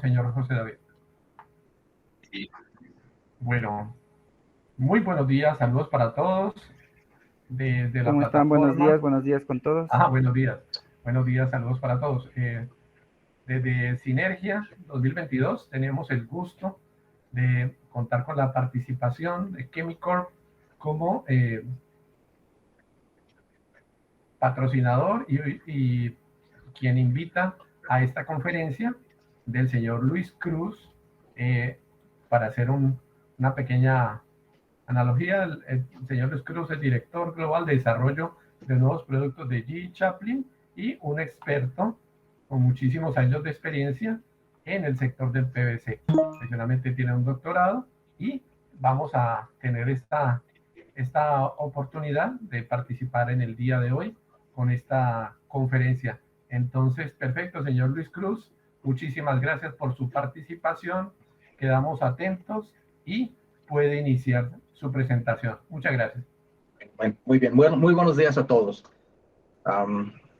Señor José David. Bueno, muy buenos días, saludos para todos desde la ¿Cómo están? plataforma. Buenos días con todos. Buenos días, saludos para todos. Desde Sinergia 2022 tenemos el gusto de contar con la participación de Chemicorp como patrocinador y quien invita a esta conferencia del señor Luis Cruz para hacer una pequeña analogía. El señor Luis Cruz es director global de desarrollo de nuevos productos de GE Chaplin y un experto con muchísimos años de experiencia en el sector del PVC. Adicionalmente tiene un doctorado y vamos a tener esta oportunidad de participar en el día de hoy con esta conferencia. Entonces, perfecto, señor Luis Cruz, muchísimas gracias por su participación. Quedamos atentos y puede iniciar su presentación. Muchas gracias. Muy bien, bueno, muy buenos días a todos.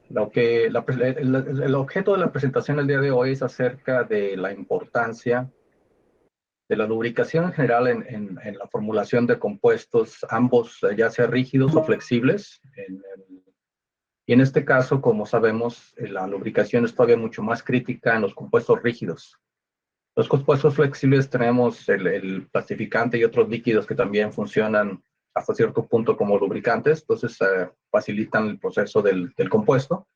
El objeto de la presentación el día de hoy es acerca de la importancia de la lubricación en general en la formulación de compuestos, ambos ya sea rígidos o flexibles. Y en este caso, como sabemos, la lubricación es todavía mucho más crítica en los compuestos rígidos. Los compuestos flexibles tenemos el plastificante y otros líquidos que también funcionan hasta cierto punto como lubricantes, entonces facilitan el proceso del compuesto.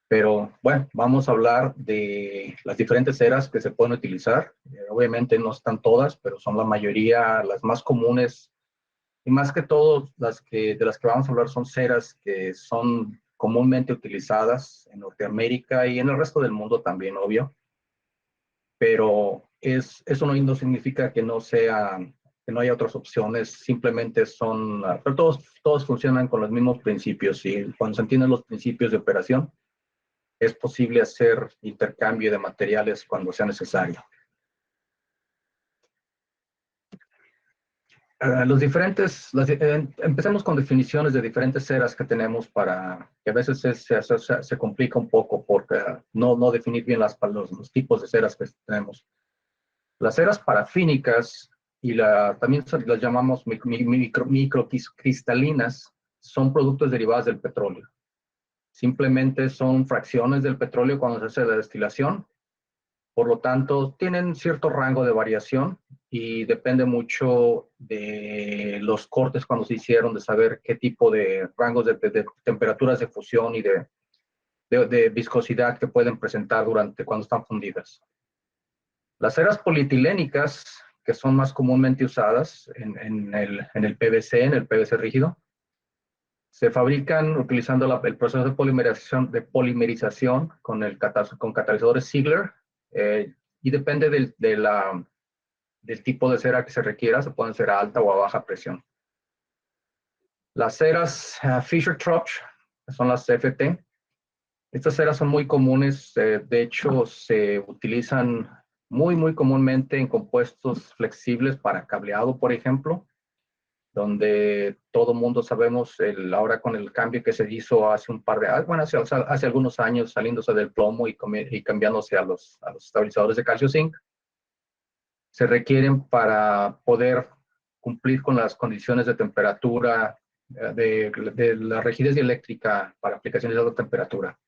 Pero bueno, vamos a hablar de las diferentes ceras que se pueden utilizar. Obviamente no están todas, pero son la mayoría, las más comunes. Y más que todo, de las que vamos a hablar son ceras que son comúnmente utilizadas en Norteamérica y en el resto del mundo también, obvio. Pero eso no significa que que no haya otras opciones, simplemente pero todos funcionan con los mismos principios y cuando se entienden los principios de operación, es posible hacer intercambio de materiales cuando sea necesario. Empecemos con definiciones de diferentes ceras que tenemos que a veces se complica un poco porque no definir bien los tipos de ceras que tenemos. Las ceras parafínicas también las llamamos microcristalinas, son productos derivados del petróleo. Simplemente son fracciones del petróleo cuando se hace la destilación. Por lo tanto, tienen cierto rango de variación y depende mucho de los cortes cuando se hicieron, de saber qué tipo de rangos de temperaturas de fusión y de viscosidad que pueden presentar cuando están fundidas. Las ceras polietilènicas, que son más comúnmente usadas en el PVC, en el PVC rígido, se fabrican utilizando el proceso de polimerización con catalizadores Ziegler, y depende del tipo de cera que se requiera, se pueden ser a alta o a baja presión. Las ceras Fischer-Tropsch, que son las FT, estas ceras son muy comunes, de hecho se utilizan muy comúnmente en compuestos flexibles para cableado, por ejemplo, donde todo mundo sabemos, ahora con el cambio que se hizo hace hace algunos años, saliéndose del plomo y cambiándose a los estabilizadores de calcio zinc, se requieren para poder cumplir con las condiciones de temperatura, de la rigidez eléctrica para aplicaciones de alta temperatura.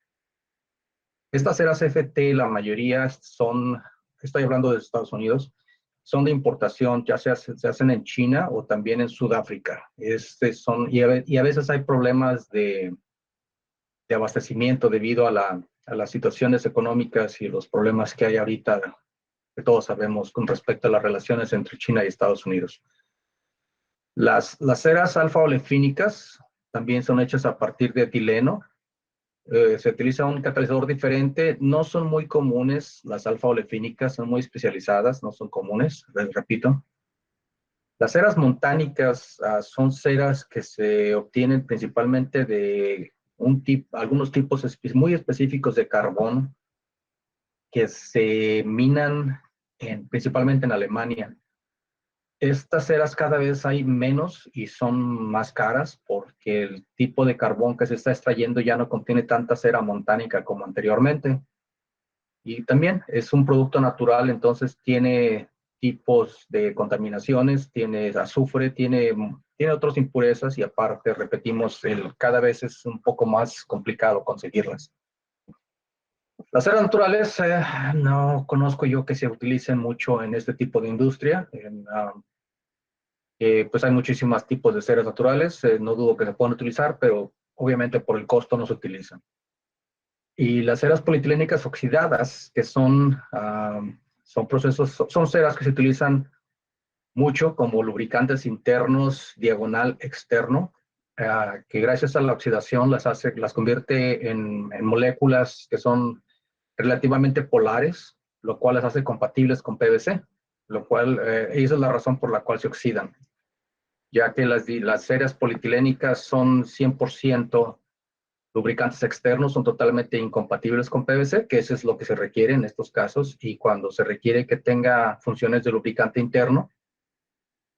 Estas ceras FT, la mayoría estoy hablando de Estados Unidos, son de importación, ya se hacen en China o también en Sudáfrica. Y a veces hay problemas de abastecimiento debido a las situaciones económicas y los problemas que hay ahorita, que todos sabemos con respecto a las relaciones entre China y Estados Unidos. Las ceras alfa-olefínicas también son hechas a partir de etileno. Se utiliza un catalizador diferente, no son muy comunes, las alfa-olefínicas son muy especializadas, no son comunes, les repito. Las ceras montánicas son ceras que se obtienen principalmente de algunos tipos muy específicos de carbón que se minan principalmente en Alemania. Estas ceras cada vez hay menos y son más caras porque el tipo de carbón que se está extrayendo ya no contiene tanta cera montánica como anteriormente. Y también es un producto natural, entonces tiene tipos de contaminaciones, tiene azufre, tiene otras impurezas y aparte, repetimos, cada vez es un poco más complicado conseguirlas. Las ceras naturales no conozco yo que se utilicen mucho en este tipo de industria. Pues hay muchísimos tipos de ceras naturales, no dudo que se puedan utilizar, pero obviamente por el costo no se utilizan. Y las ceras polietilínicas oxidadas, que son procesos, son ceras que se utilizan mucho como lubricantes internos, diagonal, externo, que gracias a la oxidación las convierte en moléculas que son relativamente polares, lo cual las hace compatibles con PVC, lo cual, esa es la razón por la cual se oxidan, ya que las ceras polietilínicas son 100% lubricantes externos, son totalmente incompatibles con PVC, que eso es lo que se requiere en estos casos, y cuando se requiere que tenga funciones de lubricante interno,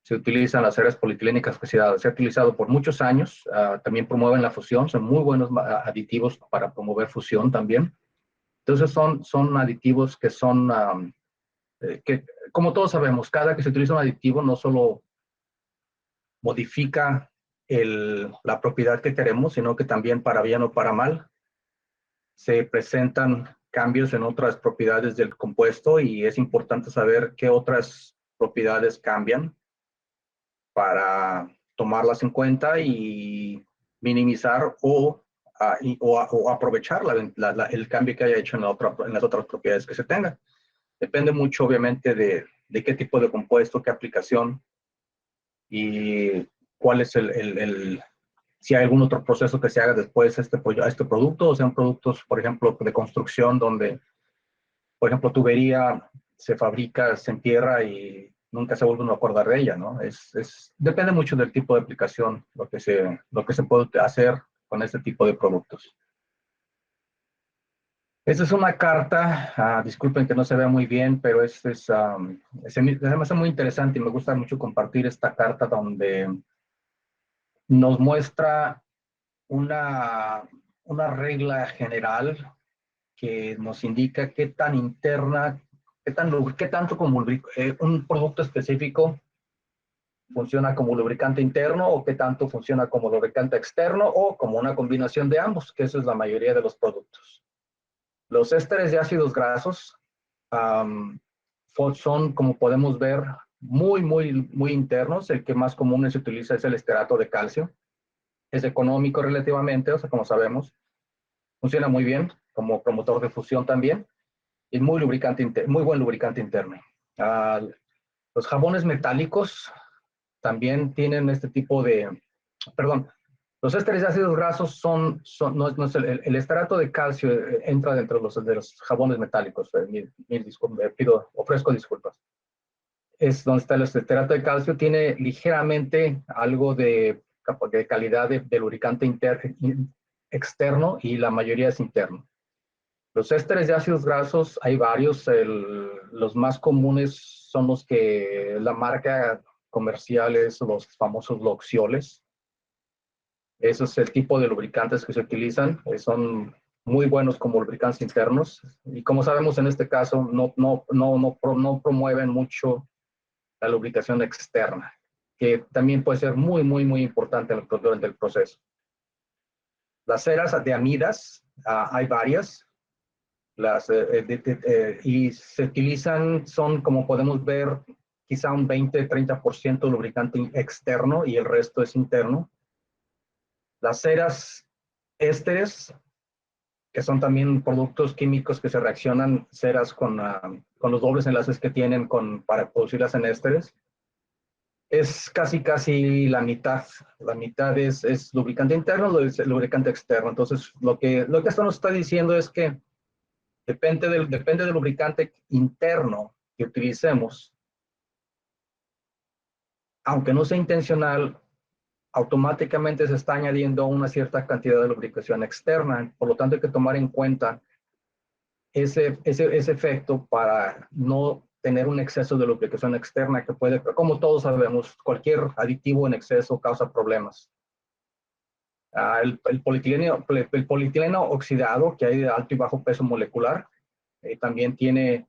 se utilizan las ceras polietilínicas oxidadas. Se ha utilizado por muchos años, también promueven la fusión, son muy buenos aditivos para promover fusión también. Entonces son aditivos que son, que como todos sabemos, cada que se utiliza un aditivo no solo modifica la propiedad que queremos, sino que también para bien o para mal se presentan cambios en otras propiedades del compuesto y es importante saber qué otras propiedades cambian para tomarlas en cuenta y minimizar o aprovechar el cambio que haya hecho en las otras propiedades que se tengan. Depende mucho, obviamente, de qué tipo de compuesto, qué aplicación y cuál es si hay algún otro proceso que se haga después a este producto, o sean productos, por ejemplo, de construcción, donde, por ejemplo, tubería se fabrica, se entierra y nunca se vuelve a acordar de ella, ¿no? Depende mucho del tipo de aplicación, lo que se puede hacer con este tipo de productos. Esta es una carta, disculpen que no se vea muy bien, pero se me hace muy interesante y me gusta mucho compartir esta carta donde nos muestra una regla general que nos indica qué tan interna, qué tanto como un producto específico funciona como lubricante interno o qué tanto funciona como lubricante externo o como una combinación de ambos, que eso es la mayoría de los productos. Los ésteres de ácidos grasos son, como podemos ver, muy, muy, muy internos. El que más común se utiliza es el esterato de calcio. Es económico relativamente, o sea, como sabemos. Funciona muy bien como promotor de fusión también. Y muy buen lubricante interno. Los jabones metálicos también tienen este tipo perdón, los ésteres de ácidos grasos no es el esterato de calcio entra dentro de los jabones metálicos. Ofrezco disculpas. Es donde está el esterato de calcio, tiene ligeramente algo de calidad de lubricante externo y la mayoría es interno. Los ésteres de ácidos grasos hay varios, los más comunes son los que la marca comercial es los famosos Loxioles. Ese es el tipo de lubricantes que se utilizan, son muy buenos como lubricantes internos y como sabemos en este caso no promueven mucho la lubricación externa, que también puede ser muy, muy, muy importante durante el proceso. Las ceras de amidas, hay varias, y se utilizan, son como podemos ver, quizá un 20-30% lubricante externo y el resto es interno. Las ceras ésteres, que son también productos químicos que se reaccionan ceras con los dobles enlaces que tienen para producirlas en ésteres, es casi la mitad. La mitad es lubricante interno, lo es lubricante externo. Entonces, lo que esto nos está diciendo es que depende del lubricante interno que utilicemos, aunque no sea intencional, automáticamente se está añadiendo una cierta cantidad de lubricación externa. Por lo tanto, hay que tomar en cuenta ese efecto para no tener un exceso de lubricación externa que puede, como todos sabemos, cualquier aditivo en exceso causa problemas. El polietileno oxidado, que hay de alto y bajo peso molecular, También tiene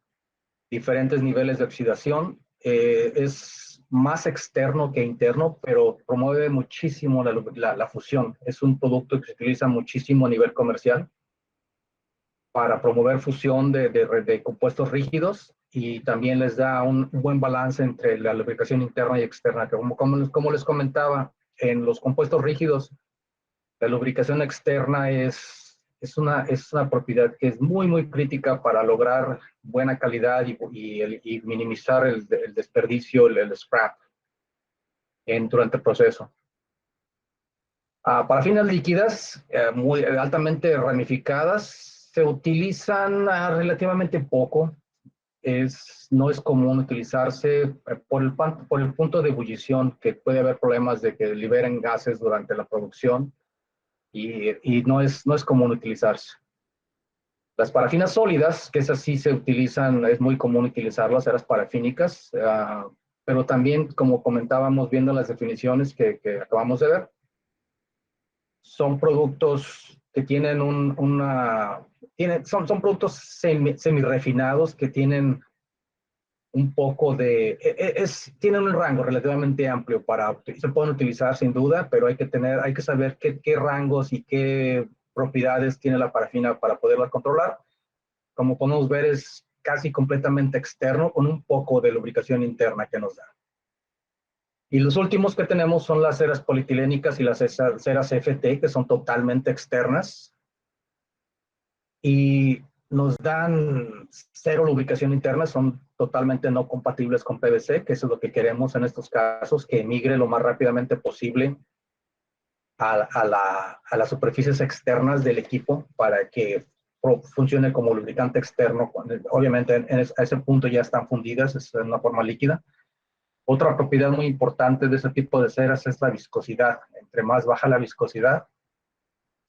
diferentes niveles de oxidación. Es más externo que interno, pero promueve muchísimo la fusión. Es un producto que se utiliza muchísimo a nivel comercial para promover fusión de compuestos rígidos, y también les da un buen balance entre la lubricación interna y externa. Como les comentaba, en los compuestos rígidos, la lubricación externa es una propiedad que es muy, muy crítica para lograr buena calidad y minimizar el desperdicio, el scrap durante el proceso. Para fines líquidas, muy altamente ramificadas, se utilizan relativamente poco. No es común utilizarse por el punto de ebullición, que puede haber problemas de que liberen gases durante la producción, y no es común utilizarse. Las parafinas sólidas, que esas sí se utilizan, es muy común utilizarlas, ceras parafínicas, pero también, como comentábamos viendo las definiciones que acabamos de ver, son productos que tienen son productos semi-refinados que tienen un poco tienen un rango relativamente amplio se pueden utilizar sin duda, pero hay que saber qué rangos y qué propiedades tiene la parafina para poderla controlar. Como podemos ver, es casi completamente externo, con un poco de lubricación interna que nos da. Y los últimos que tenemos son las ceras polietilènicas y las ceras FT, que son totalmente externas y nos dan cero lubricación interna, son totalmente no compatibles con PVC, que eso es lo que queremos en estos casos, que emigre lo más rápidamente posible a las superficies externas del equipo para que funcione como lubricante externo. Obviamente a ese punto ya están fundidas, es en una forma líquida. Otra propiedad muy importante de ese tipo de ceras es la viscosidad. Entre más baja la viscosidad,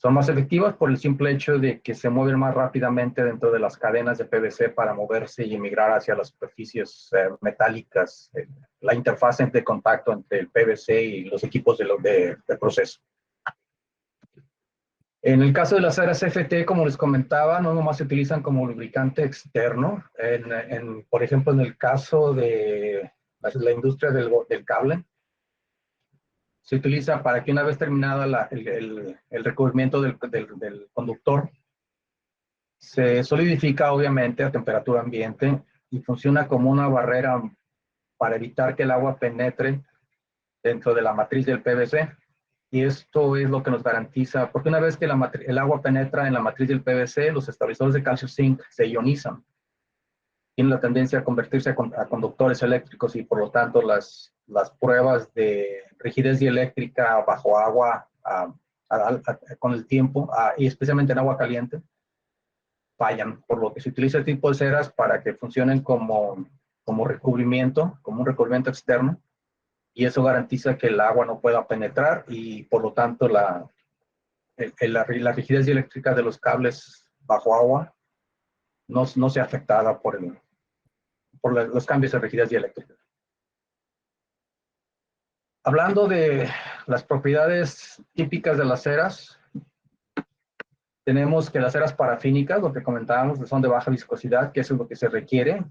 son más efectivas por el simple hecho de que se mueven más rápidamente dentro de las cadenas de PVC para moverse y emigrar hacia las superficies metálicas, la interfaz de contacto entre el PVC y los equipos de proceso. En el caso de las ceras FT, como les comentaba, no nomás se utilizan como lubricante externo. Por ejemplo, en el caso de la industria del cable, se utiliza para que una vez terminada el recubrimiento del conductor, se solidifica obviamente a temperatura ambiente y funciona como una barrera para evitar que el agua penetre dentro de la matriz del PVC. Y esto es lo que nos garantiza, porque una vez que el agua penetra en la matriz del PVC, los estabilizadores de calcio zinc se ionizan. Tienen la tendencia a convertirse a conductores eléctricos, y por lo tanto las pruebas de rigidez dieléctrica bajo agua con el tiempo, y especialmente en agua caliente, fallan, por lo que se utiliza este tipo de ceras para que funcionen como recubrimiento, como un recubrimiento externo, y eso garantiza que el agua no pueda penetrar, y por lo tanto la rigidez dieléctrica de los cables bajo agua no sea afectada por los cambios de rigidez dieléctrica. Hablando de las propiedades típicas de las ceras, tenemos que las ceras parafínicas, lo que comentábamos, son de baja viscosidad, que eso es lo que se requiere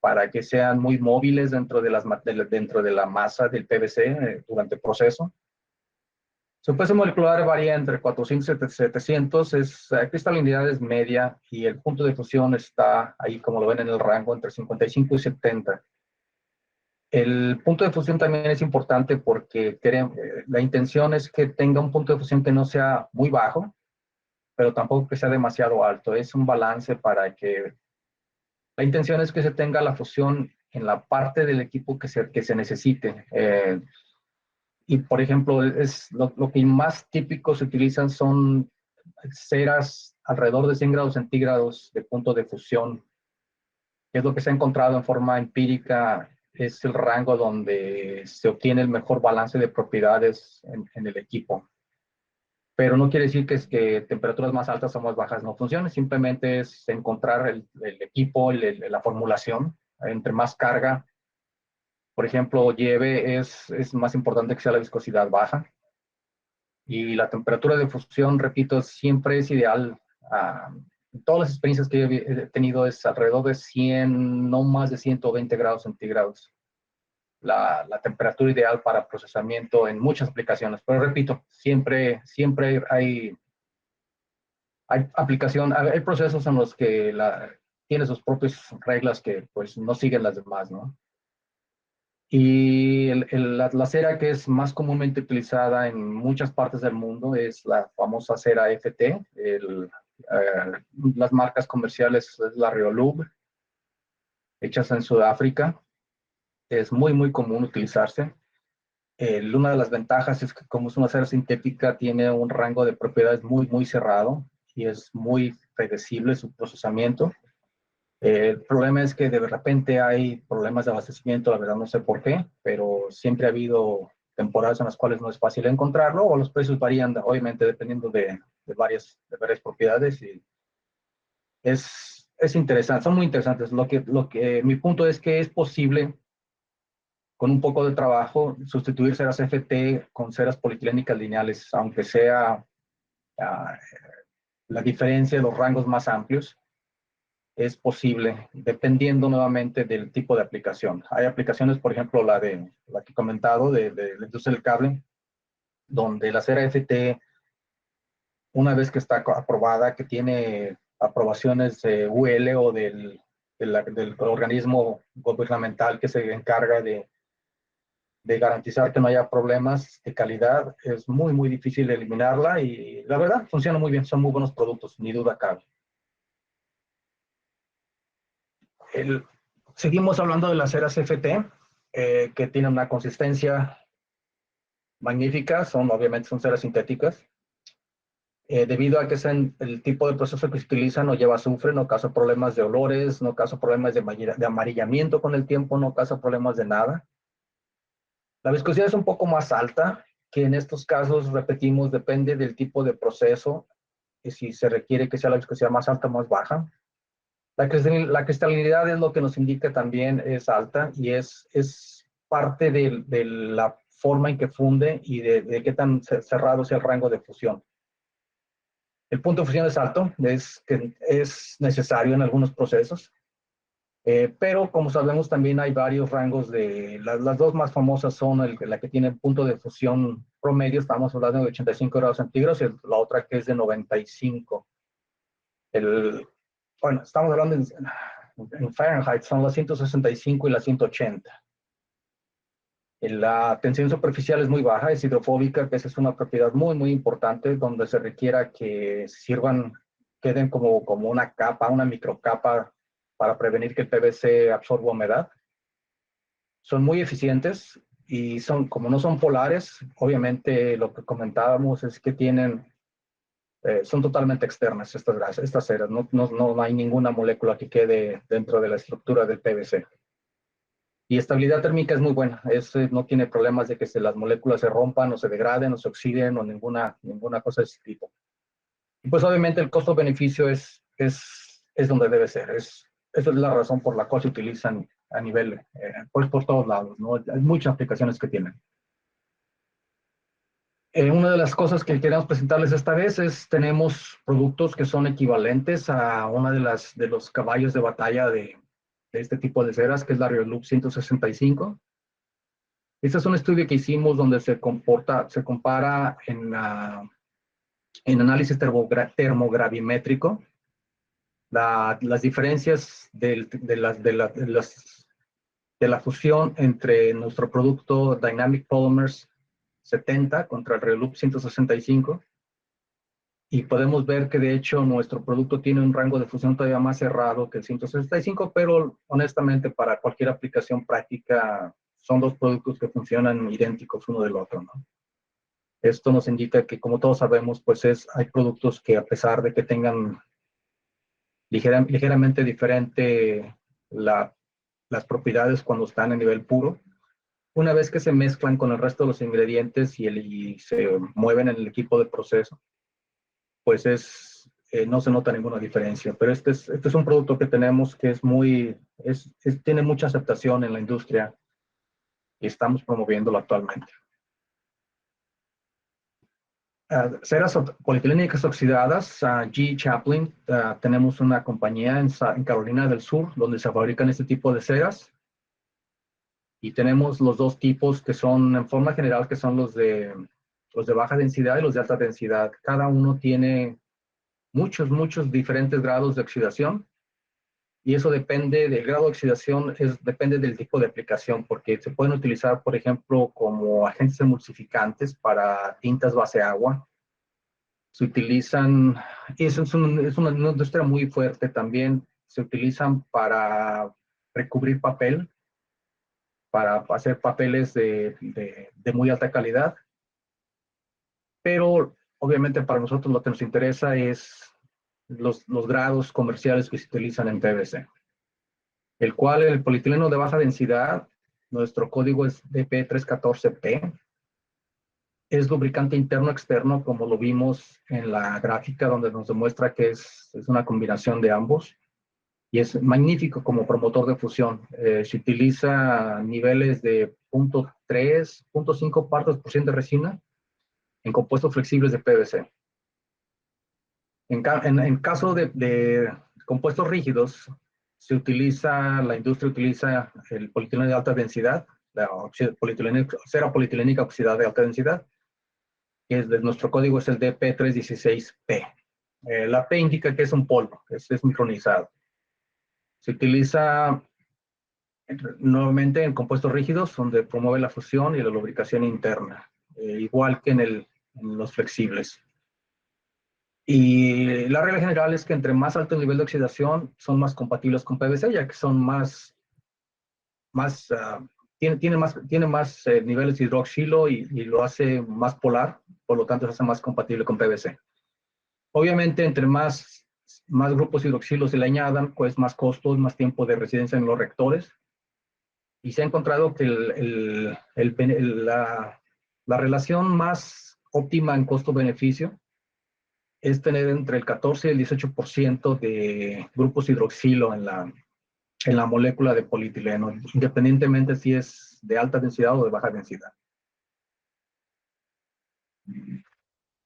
para que sean muy móviles dentro de la masa del PVC durante el proceso. Su peso molecular varía entre 400 y 700, cristalinidad es media, y el punto de fusión está ahí, como lo ven en el rango, entre 55 y 70. El punto de fusión también es importante porque la intención es que tenga un punto de fusión que no sea muy bajo, pero tampoco que sea demasiado alto. Es un balance para que la intención es que se tenga la fusión en la parte del equipo que se necesite. Y por ejemplo, lo que más típico se utilizan son ceras alrededor de 100 grados centígrados de punto de fusión, que es lo que se ha encontrado en forma empírica. Es el rango donde se obtiene el mejor balance de propiedades en el equipo. Pero no quiere decir que temperaturas más altas o más bajas no funcionen, simplemente es encontrar el equipo, la formulación. Entre más carga, por ejemplo, lleve, es más importante que sea la viscosidad baja. Y la temperatura de fusión, repito, siempre es ideal todas las experiencias que he tenido es alrededor de 100, no más de 120 grados centígrados. La temperatura ideal para procesamiento en muchas aplicaciones. Pero repito, siempre hay aplicación, hay procesos en los que tiene sus propias reglas que pues no siguen las demás, ¿no? Y la cera que es más comúnmente utilizada en muchas partes del mundo es la famosa cera FT. Las marcas comerciales es la Reolub, hechas en Sudáfrica. Es muy, muy común utilizarse. Una de las ventajas es que como es una cera sintética, tiene un rango de propiedades muy, muy cerrado y es muy predecible su procesamiento. El problema es que de repente hay problemas de abastecimiento, la verdad no sé por qué, pero siempre ha habido temporadas en las cuales no es fácil encontrarlo o los precios varían, obviamente, dependiendo de varias propiedades y es interesante, son muy interesantes. Mi punto es que es posible, con un poco de trabajo, sustituir ceras FT con ceras polietilènicas lineales, aunque sea ah, la diferencia de los rangos más amplios. Es posible, dependiendo nuevamente del tipo de aplicación. Hay aplicaciones, por ejemplo, la que he comentado, de la industria del cable, donde la cera FT, una vez que está aprobada, que tiene aprobaciones de UL o del organismo gubernamental que se encarga de garantizar que no haya problemas de calidad, es muy, muy difícil eliminarla y la verdad funciona muy bien, son muy buenos productos, ni duda cabe. Seguimos hablando de las ceras FT, que tienen una consistencia magnífica, obviamente son ceras sintéticas. Debido a que es el tipo de proceso que se utiliza, no lleva azufre, no causa problemas de olores, no causa problemas de amarillamiento con el tiempo, no causa problemas de nada. La viscosidad es un poco más alta, que en estos casos, repetimos, depende del tipo de proceso, y si se requiere que sea la viscosidad más alta o más baja. La cristalinidad es lo que nos indica también es alta y es parte de la forma en que funde y de qué tan cerrado sea el rango de fusión. El punto de fusión es alto, es necesario en algunos procesos, pero como sabemos también hay varios rangos las dos más famosas son la que tiene el punto de fusión promedio, estamos hablando de 85 grados centígrados, y la otra que es de 95. Bueno, estamos hablando en Fahrenheit, son las 165 y las 180. La tensión superficial es muy baja, es hidrofóbica, que esa es una propiedad muy, muy importante, donde se requiera que queden como una capa, una microcapa, para prevenir que el PVC absorba humedad. Son muy eficientes y como no son polares, obviamente lo que comentábamos es que son totalmente externas estas ceras, no hay ninguna molécula que quede dentro de la estructura del PVC. Y estabilidad térmica es muy buena, no tiene problemas de que las moléculas se rompan o se degraden o se oxiden o ninguna cosa de ese tipo. Y pues obviamente el costo-beneficio es donde debe ser, esa es la razón por la cual se utilizan a nivel, pues por todos lados, ¿no? Hay muchas aplicaciones que tienen. Una de las cosas que queremos presentarles esta vez tenemos productos que son equivalentes a una de los caballos de batalla de este tipo de ceras, que es la Reolub 165. Este es un estudio que hicimos donde se compara en análisis termogravimétrico las diferencias de la fusión entre nuestro producto Dynamic Polymers 70 contra el Reolub 165. Y podemos ver que de hecho nuestro producto tiene un rango de fusión todavía más cerrado que el 165, pero honestamente para cualquier aplicación práctica son dos productos que funcionan idénticos uno del otro, ¿no? Esto nos indica que, como todos sabemos, pues hay productos que a pesar de que tengan ligeramente diferente las propiedades cuando están a nivel puro, una vez que se mezclan con el resto de los ingredientes y se mueven en el equipo de proceso, pues no se nota ninguna diferencia. Pero este es un producto que tenemos que tiene mucha aceptación en la industria y estamos promoviéndolo actualmente. Ceras polietilínicas oxidadas, G. Chaplin, tenemos una compañía en Carolina del Sur donde se fabrican este tipo de ceras. Y tenemos los dos tipos que son, en forma general, que son los de baja densidad y los de alta densidad. Cada uno tiene muchos diferentes grados de oxidación. Y eso depende del grado de oxidación, depende del tipo de aplicación, porque se pueden utilizar, por ejemplo, como agentes emulsificantes para tintas base agua. Se utilizan, y eso es una industria muy fuerte también, se utilizan para recubrir papel, para hacer papeles de muy alta calidad. Pero obviamente para nosotros lo que nos interesa es los grados comerciales que se utilizan en PVC, el cual el polietileno de baja densidad, nuestro código es DP314P, es lubricante interno-externo, como lo vimos en la gráfica donde nos demuestra que es una combinación de ambos, y es magnífico como promotor de fusión. Se utiliza niveles de 0.3, 0.5 partes por ciento de resina en compuestos flexibles de PVC. En caso de compuestos rígidos, la industria utiliza el polietileno de alta densidad, cera polietilínica oxidada de alta densidad, que nuestro código es el DP316P. La P indica que es un polvo, es micronizado. Se utiliza nuevamente en compuestos rígidos, donde promueve la fusión y la lubricación interna, igual que en los flexibles. Y la regla general es que entre más alto el nivel de oxidación, son más compatibles con PVC, ya que son tiene más niveles de hidroxilo y lo hace más polar, por lo tanto se hace más compatible con PVC. Obviamente, entre más grupos hidroxilo se le añadan, pues más costos, más tiempo de residencia en los reactores. Y se ha encontrado que la relación más óptima en costo-beneficio es tener entre el 14 y el 18% de grupos hidroxilo en la molécula de polietileno, independientemente si es de alta densidad o de baja densidad.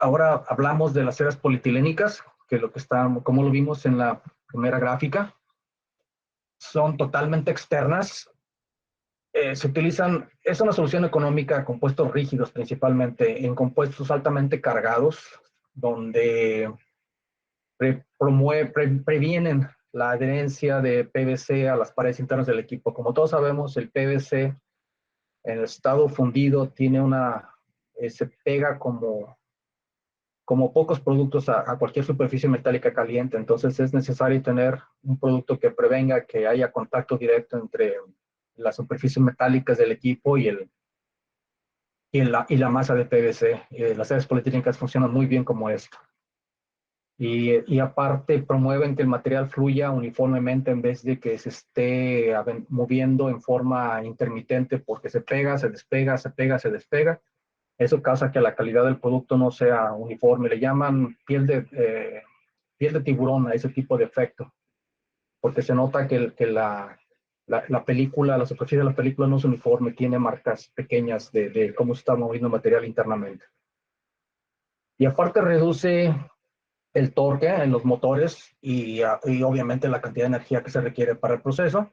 Ahora hablamos de las ceras polietilénicas, que como lo vimos en la primera gráfica, son totalmente externas. Se utilizan, es una solución económica a compuestos rígidos principalmente, en compuestos altamente cargados, donde previenen la adherencia de PVC a las paredes internas del equipo. Como todos sabemos, el PVC en el estado fundido se pega como pocos productos a cualquier superficie metálica caliente. Entonces es necesario tener un producto que prevenga que haya contacto directo entre las superficies metálicas del equipo y la masa de PVC. Las ceras polietilínicas funcionan muy bien como esto. Y aparte promueven que el material fluya uniformemente en vez de que se esté moviendo en forma intermitente porque se pega, se despega, se pega, se despega. Eso causa que la calidad del producto no sea uniforme. Le llaman piel de tiburón a ese tipo de efecto, porque se nota que la película, la superficie de la película no es uniforme, tiene marcas pequeñas de cómo se está moviendo el material internamente. Y aparte reduce el torque en los motores y obviamente la cantidad de energía que se requiere para el proceso,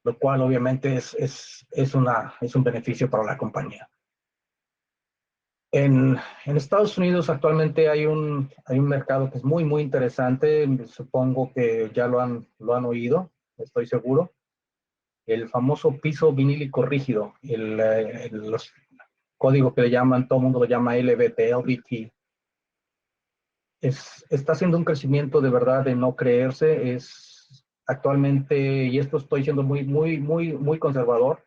lo cual obviamente es un beneficio para la compañía. En Estados Unidos actualmente hay un mercado que es muy interesante, supongo que ya lo han oído, estoy seguro. El famoso piso vinílico rígido, los códigos que le llaman, todo el mundo lo llama LVT. Está haciendo un crecimiento de verdad de no creerse. Es actualmente, y esto estoy siendo muy conservador,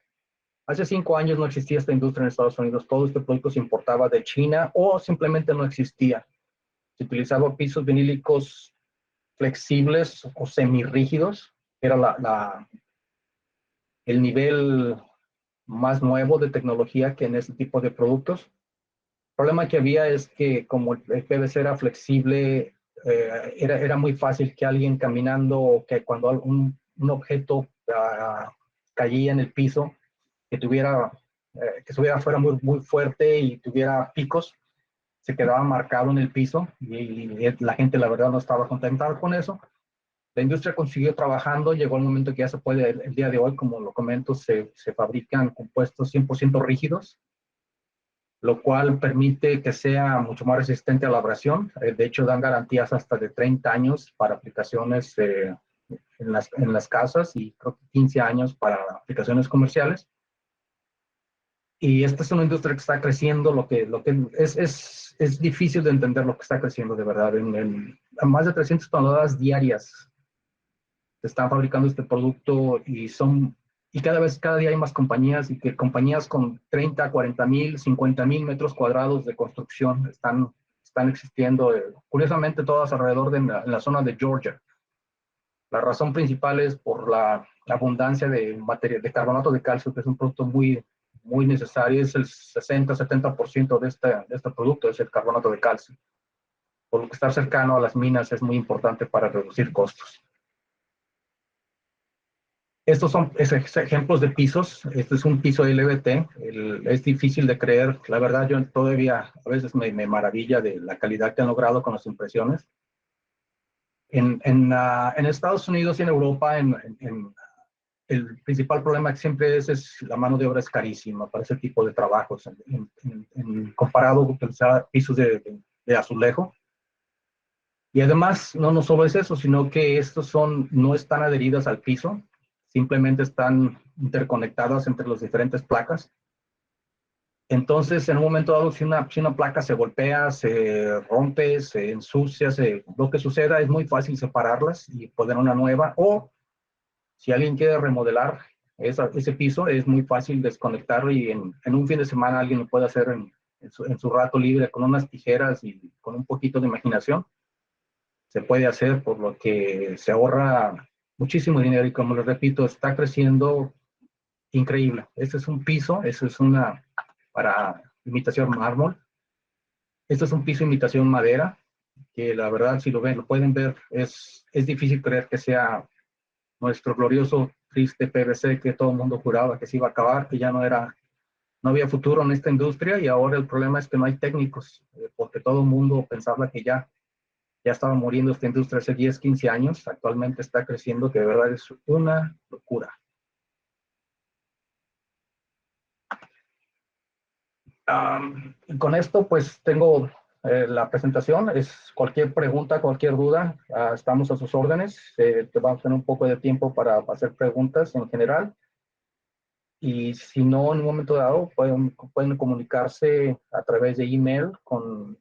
hace 5 años no existía esta industria en Estados Unidos. Todo este producto se importaba de China o simplemente no existía. Se utilizaba pisos vinílicos flexibles o semirrígidos, que era el nivel más nuevo de tecnología que en este tipo de productos. El problema que había es que como el PVC era flexible, era muy fácil que alguien caminando o que cuando un objeto caía en el piso, que estuviera fuera muy fuerte y tuviera picos, se quedaba marcado en el piso y la gente, la verdad, no estaba contentada con eso. La industria consiguió trabajando, llegó el momento que ya se puede, el día de hoy, como lo comento, se fabrican compuestos 100% rígidos, lo cual permite que sea mucho más resistente a la abrasión. De hecho, dan garantías hasta de 30 años para aplicaciones en las casas y creo que 15 años para aplicaciones comerciales. Y esta es una industria que está creciendo, lo que es difícil de entender lo que está creciendo de verdad. En más de 300 toneladas diarias se están fabricando este producto y cada día hay más compañías y que compañías con 30, 40 mil, 50 mil metros cuadrados de construcción están existiendo, curiosamente todas alrededor de en la zona de Georgia. La razón principal es por la abundancia de carbonato de calcio, que es un producto muy necesario. Es el 60-70% de este producto, es el carbonato de calcio. Por lo que estar cercano a las minas es muy importante para reducir costos. Estos son ejemplos de pisos. Este es un piso LVT. Es difícil de creer. La verdad, yo todavía a veces me maravilla de la calidad que han logrado con las impresiones. En Estados Unidos y en Europa, el principal problema que siempre es la mano de obra es carísima para ese tipo de trabajos, comparado con utilizar pisos de azulejo. Y además, no solo es eso, sino que estos no están adheridos al piso, simplemente están interconectadas entre las diferentes placas. Entonces, en un momento dado, si una placa se golpea, se rompe, se ensucia, lo que suceda, es muy fácil separarlas y poner una nueva. O si alguien quiere remodelar ese piso, es muy fácil desconectarlo y en un fin de semana alguien lo puede hacer en su rato libre con unas tijeras y con un poquito de imaginación. Se puede hacer, por lo que se ahorra muchísimo dinero y, como les repito, está creciendo increíble. Este es un piso, eso es para imitación mármol. Este es un piso imitación madera, que la verdad, si lo pueden ver, es difícil creer que sea nuestro glorioso, triste PVC que todo el mundo juraba que se iba a acabar, que ya no había futuro en esta industria, y ahora el problema es que no hay técnicos, porque todo el mundo pensaba que ya estaba muriendo esta industria hace 10, 15 años. Actualmente está creciendo, que de verdad es una locura. Con esto, pues tengo la presentación. Es cualquier pregunta, cualquier duda, estamos a sus órdenes. Te vamos a tener un poco de tiempo para hacer preguntas en general. Y si no, en un momento dado, pueden comunicarse a través de email con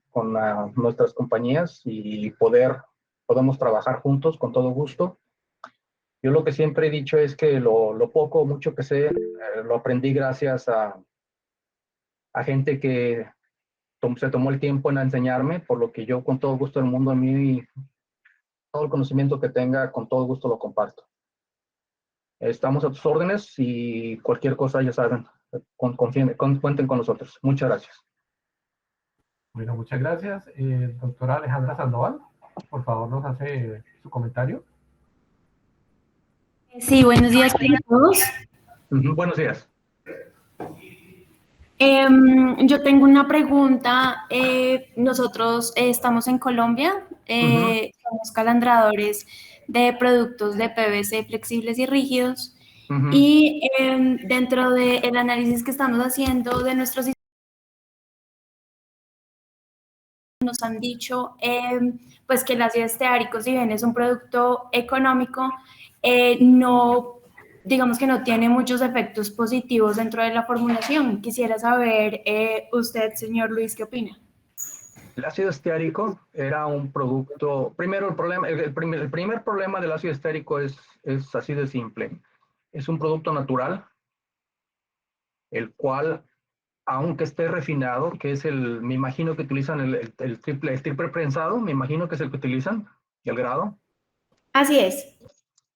nuestras compañías y podemos trabajar juntos con todo gusto. Yo lo que siempre he dicho es que lo poco o mucho que sé, lo aprendí gracias a gente que se tomó el tiempo en enseñarme, por lo que yo con todo gusto del mundo, a mí, todo el conocimiento que tenga, con todo gusto lo comparto. Estamos a tus órdenes y cualquier cosa, ya saben, cuenten con nosotros. Muchas gracias. Bueno, muchas gracias. Doctora Alejandra Sandoval, por favor, nos hace su comentario. Sí, buenos días para todos. Buenos días. Yo tengo una pregunta. Nosotros estamos en Colombia, somos calandradores de productos de PVC flexibles y rígidos. Y dentro del análisis que estamos haciendo de nuestros sistemas, nos han dicho pues que el ácido esteárico, si bien es un producto económico, no, digamos que no tiene muchos efectos positivos dentro de la formulación. Quisiera saber, usted, señor Luis, ¿qué opina? El ácido esteárico era un producto. Primero, el primer problema del ácido esteárico es así de simple. Es un producto natural, el cual, aunque esté refinado, que es me imagino que utilizan el triple prensado, me imagino que es el que utilizan, y el grado. Así es.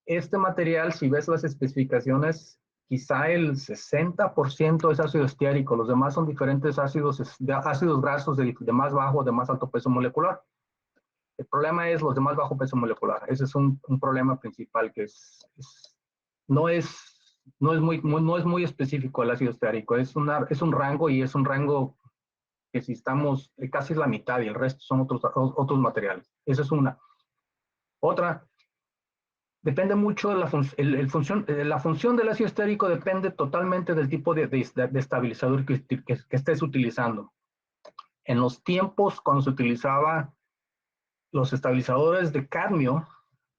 Este material, si ves las especificaciones, quizá el 60% es ácido esteárico, los demás son diferentes ácidos grasos de más bajo o de más alto peso molecular. El problema es los de más bajo peso molecular. Ese es un problema principal, que no es muy específico el ácido esteárico. Es un rango, y es un rango que si estamos casi la mitad y el resto son otros materiales. Esa es una. Otra, depende mucho de la función del ácido estérico, depende totalmente del tipo de estabilizador que estés utilizando. En los tiempos cuando se utilizaban los estabilizadores de cadmio,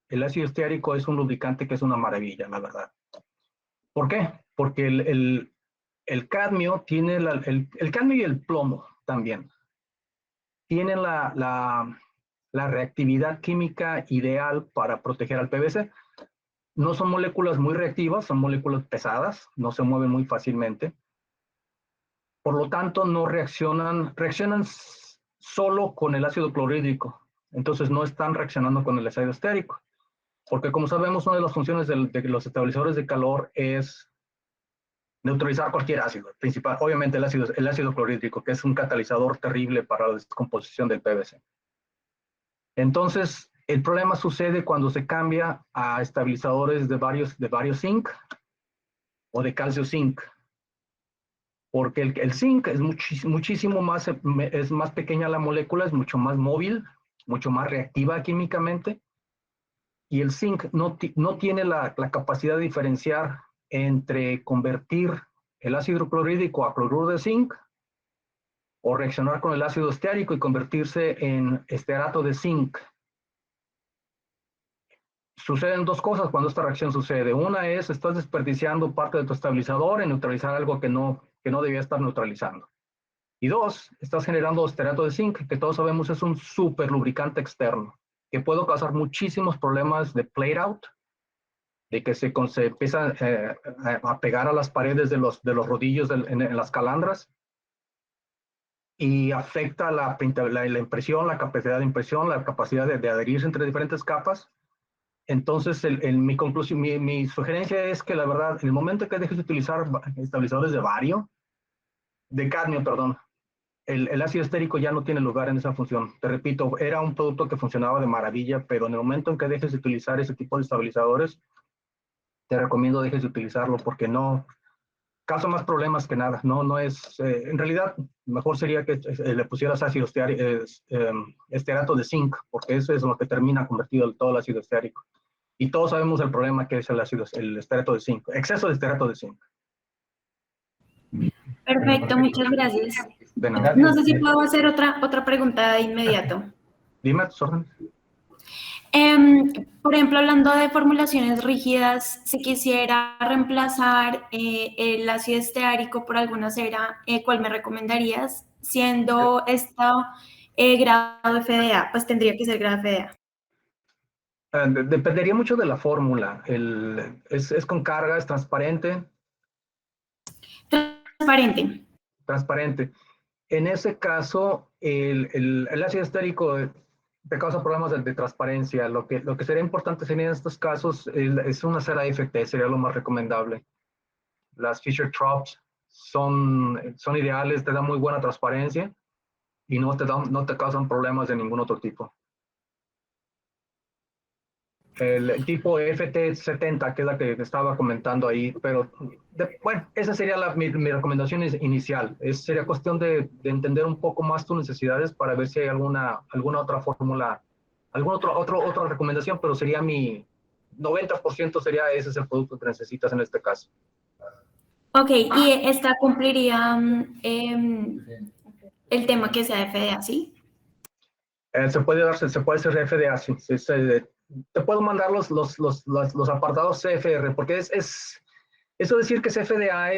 el ácido esteárico es un lubricante que es una maravilla, la verdad. ¿Por qué? Porque el cadmio tiene el cadmio y el plomo también tienen la reactividad química ideal para proteger al PVC. No son moléculas muy reactivas, son moléculas pesadas, no se mueven muy fácilmente. Por lo tanto, no reaccionan solo con el ácido clorhídrico. Entonces no están reaccionando con el ácido estérico. Porque como sabemos, una de las funciones de los estabilizadores de calor es neutralizar cualquier ácido, principal, obviamente el ácido clorhídrico, que es un catalizador terrible para la descomposición del PVC. Entonces, el problema sucede cuando se cambia a estabilizadores de varios zinc o de calcio zinc, porque el zinc es muchísimo más, es más pequeña la molécula, es mucho más móvil, mucho más reactiva químicamente, y el zinc no tiene la capacidad de diferenciar entre convertir el ácido clorhídrico a cloruro de zinc o reaccionar con el ácido esteárico y convertirse en estearato de zinc. Suceden dos cosas cuando esta reacción sucede. Una es, estás desperdiciando parte de tu estabilizador en neutralizar algo que no debía estar neutralizando. Y dos, estás generando estearato de zinc, que todos sabemos es un súper lubricante externo, que puede causar muchísimos problemas de plate out, de que se empieza a pegar a las paredes de los rodillos en las calandras, y afecta la impresión, la capacidad de impresión, la capacidad de adherirse entre diferentes capas. Entonces, mi conclusión, mi sugerencia es que la verdad, en el momento que dejes de utilizar estabilizadores de cadmio, perdón, el ácido estérico ya no tiene lugar en esa función. Te repito, era un producto que funcionaba de maravilla, pero en el momento en que dejes de utilizar ese tipo de estabilizadores, te recomiendo dejes de utilizarlo porque no causa más problemas que nada. No es, en realidad, mejor sería que le pusieras ácido estearato de zinc, porque eso es lo que termina convertido todo el ácido esteárico. Y todos sabemos el problema que es el estearato de zinc, exceso de estearato de zinc. Perfecto, muchas gracias. De nada. No sé si puedo hacer otra pregunta de inmediato. Dime tus órdenes. Por ejemplo, hablando de formulaciones rígidas, si quisiera reemplazar el ácido esteárico por alguna cera, ¿cuál me recomendarías? Siendo esto grado FDA, pues tendría que ser grado FDA. Dependería mucho de la fórmula. Es con carga, es transparente. Transparente. Transparente. En ese caso, el ácido estérico te causa problemas de transparencia. Lo que sería importante sería en estos casos es una cera FT, sería lo más recomendable. Las Fischer-Tropsch son ideales, te dan muy buena transparencia y no te causan problemas de ningún otro tipo. El tipo FT70, que es la que estaba comentando ahí, pero bueno, esa sería mi recomendación inicial. Sería cuestión de entender un poco más tus necesidades para ver si hay alguna otra fórmula, alguna otra recomendación, pero sería mi 90% sería ese es el producto que necesitas en este caso. Ok, y esta cumpliría el tema que sea FDA, ¿sí? Se puede hacer FDA, sí. Te puedo mandar los apartados CFR, porque eso decir que es FDA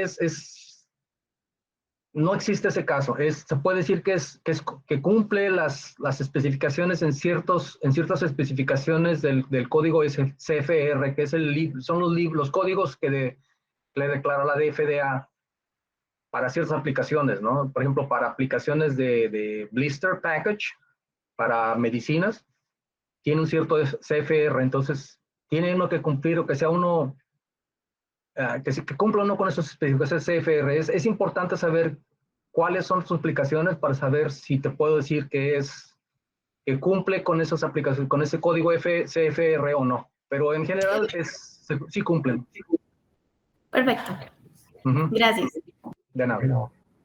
no existe ese caso. Se puede decir que cumple las especificaciones en ciertas especificaciones del código CFR, que son los códigos que le declara la FDA para ciertas aplicaciones, ¿no? Por ejemplo, para aplicaciones de blister package, para medicinas, tiene un cierto CFR, entonces tiene uno que cumplir o que sea uno, que cumpla uno con esas especificaciones CFR. Es importante saber cuáles son sus aplicaciones para saber si te puedo decir que cumple con esas aplicaciones, con ese código CFR o no. Pero en general sí cumplen. Perfecto. Gracias. De nada.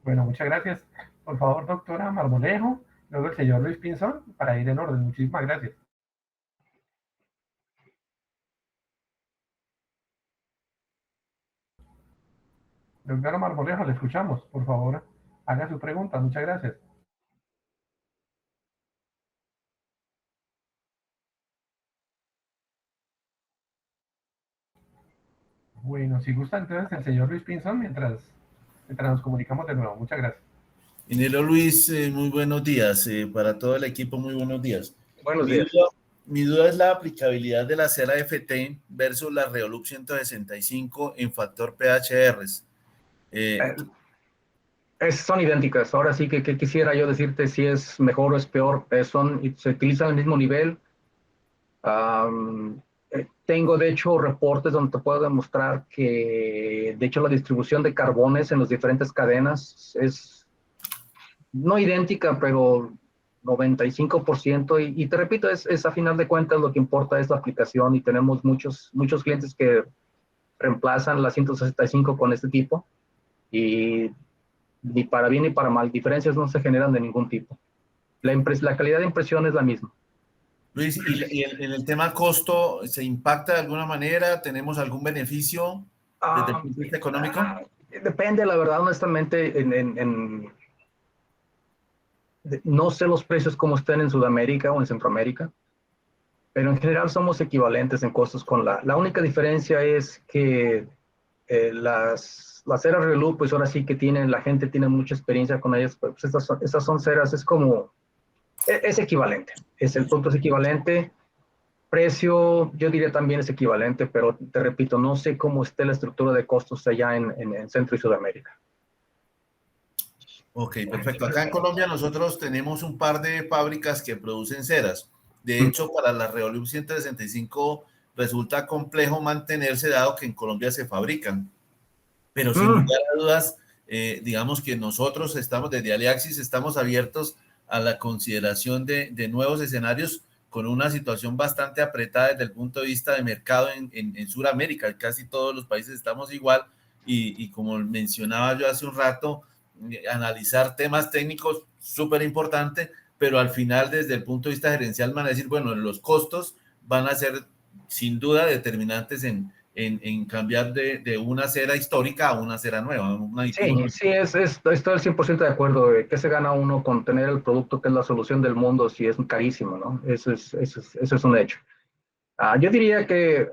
Bueno, muchas gracias. por favor, doctora Marmolejo, luego el señor Luis Pinzón, para ir en orden. Muchísimas gracias. Doctora Marmolejo, le escuchamos. Por favor, haga su pregunta. Muchas gracias. Bueno, si gusta entonces el señor Luis Pinzón mientras nos comunicamos de nuevo. Muchas gracias. Ingeniero Luis, muy buenos días. Para todo el equipo, muy buenos días. Buenos días. Mi duda es la aplicabilidad de la cera FT versus la Reolux 165 en factor PHRs. Son idénticas. Ahora sí que quisiera yo decirte si es mejor o es peor. Se utilizan al mismo nivel. Tengo, de hecho, reportes donde te puedo demostrar que, de hecho, la distribución de carbones en las diferentes cadenas es no idéntica, pero 95%. Y te repito, es a final de cuentas lo que importa es la aplicación, y tenemos muchos clientes que reemplazan la 165 con este tipo, y ni para bien ni para mal, diferencias no se generan de ningún tipo. La calidad de impresión es la misma. Luis, ¿y en el tema costo se impacta de alguna manera? ¿Tenemos algún beneficio desde el punto de vista económico? Depende, la verdad, honestamente, no sé los precios como estén en Sudamérica o en Centroamérica, pero en general somos equivalentes en costos con la única diferencia es que las ceras Reolux, pues ahora sí que la gente tiene mucha experiencia con ellas, pues estas son ceras, es equivalente, el producto es equivalente, precio yo diría también es equivalente, pero te repito, no sé cómo esté la estructura de costos allá en Centro y Sudamérica. Ok, perfecto. Acá en Colombia nosotros tenemos un par de fábricas que producen ceras. De hecho, para la Reolux 165 resulta complejo mantenerse, dado que en Colombia se fabrican. Pero sin lugar a dudas, digamos que nosotros desde Aliaxis estamos abiertos a la consideración de nuevos escenarios con una situación bastante apretada desde el punto de vista de mercado en Sudamérica. Casi todos los países estamos igual y como mencionaba yo hace un rato, analizar temas técnicos súper importante, pero al final desde el punto de vista gerencial van a decir, bueno, los costos van a ser sin duda determinantes en cambiar de una cera histórica a una cera nueva. Sí, estoy al 100% de acuerdo. ¿Qué se gana uno con tener el producto que es la solución del mundo si es carísimo, ¿no? Eso es un hecho. Yo diría que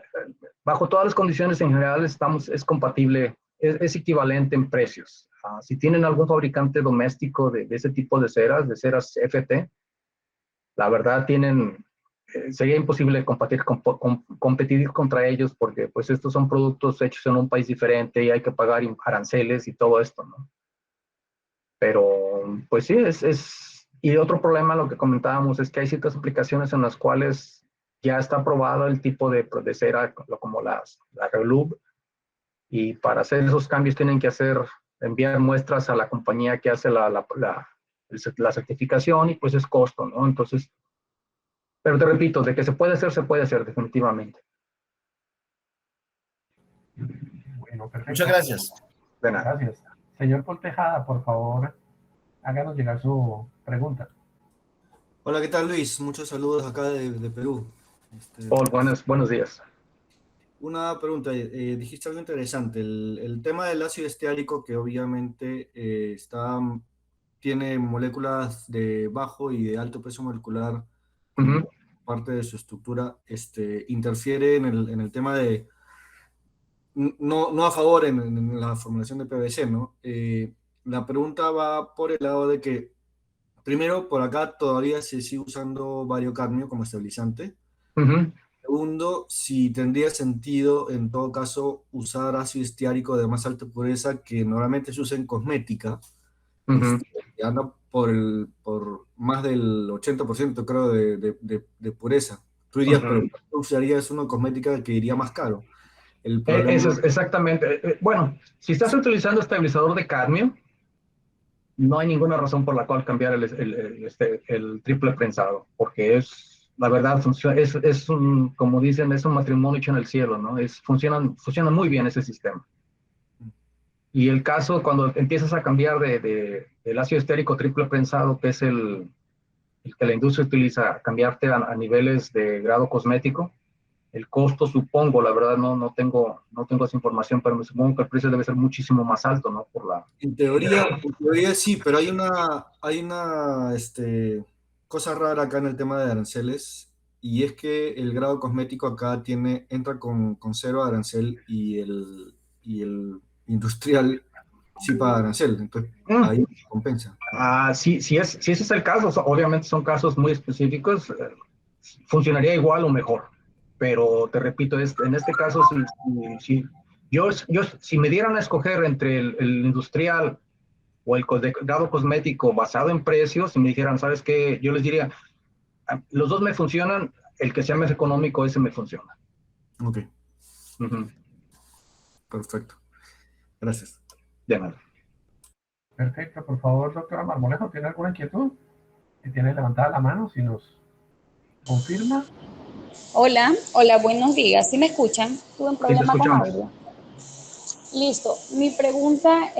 bajo todas las condiciones en general es compatible, es equivalente en precios. Si tienen algún fabricante doméstico de ese tipo de ceras FT, la verdad sería imposible competir contra ellos, porque pues estos son productos hechos en un país diferente y hay que pagar aranceles y todo esto, ¿no? Pero pues sí, y otro problema, lo que comentábamos, es que hay ciertas aplicaciones en las cuales ya está aprobado el tipo de cera, como la Reolux, y para hacer esos cambios tienen que enviar muestras a la compañía que hace la certificación, y pues es costo, ¿no? Entonces, pero te repito, de que se puede hacer definitivamente. Bueno, perfecto. Muchas gracias. De nada. Gracias. Señor Paul Tejada, por favor, háganos llegar su pregunta. Hola, ¿qué tal, Luis? Muchos saludos acá de Perú. Paul, buenos días. Una pregunta, dijiste algo interesante, el tema del ácido esteárico, que obviamente tiene moléculas de bajo y de alto peso molecular como parte de su estructura, interfiere en el tema de, no a favor en la formulación de PVC, ¿no? La pregunta va por el lado de que, primero, por acá todavía se sigue usando variocadmio como estabilizante. Segundo, si tendría sentido, en todo caso, usar ácido estiárico de más alta pureza, que normalmente se usa en cosmética, que anda por más del 80%, creo, de pureza. Tú dirías, pero ¿tú usarías uno en cosmética que iría más caro? El problema... Eso es exactamente. Bueno, si estás utilizando estabilizador de cadmio, no hay ninguna razón por la cual cambiar el triple prensado, porque la verdad, como dicen, es un matrimonio hecho en el cielo, ¿no? Funciona muy bien ese sistema. Y el caso, cuando empiezas a cambiar del ácido estérico triple prensado, que es el que la industria utiliza, cambiarte a niveles de grado cosmético, el costo, supongo, la verdad no tengo esa información, pero me supongo que el precio debe ser muchísimo más alto, ¿no? En teoría sí, pero hay una cosa rara acá en el tema de aranceles, y es que el grado cosmético acá entra con cero arancel, y el industrial sí paga arancel, entonces ahí compensa. Si ese es el caso, obviamente son casos muy específicos, funcionaría igual o mejor, pero te repito, en este caso, si me dieran a escoger entre el industrial o el de grado cosmético basado en precios, y me dijeran, ¿sabes qué? Yo les diría, los dos me funcionan, el que sea más económico, ese me funciona. Ok, Uh-huh. perfecto. Gracias. De nada. Perfecto, por favor, doctora Marmolejo, ¿tiene alguna inquietud? Si tiene levantada la mano, si nos confirma. Hola, hola, buenos días. ¿Sí me escuchan? Tuve un Sí, te problema con escuchamos. audio. Listo. Mi pregunta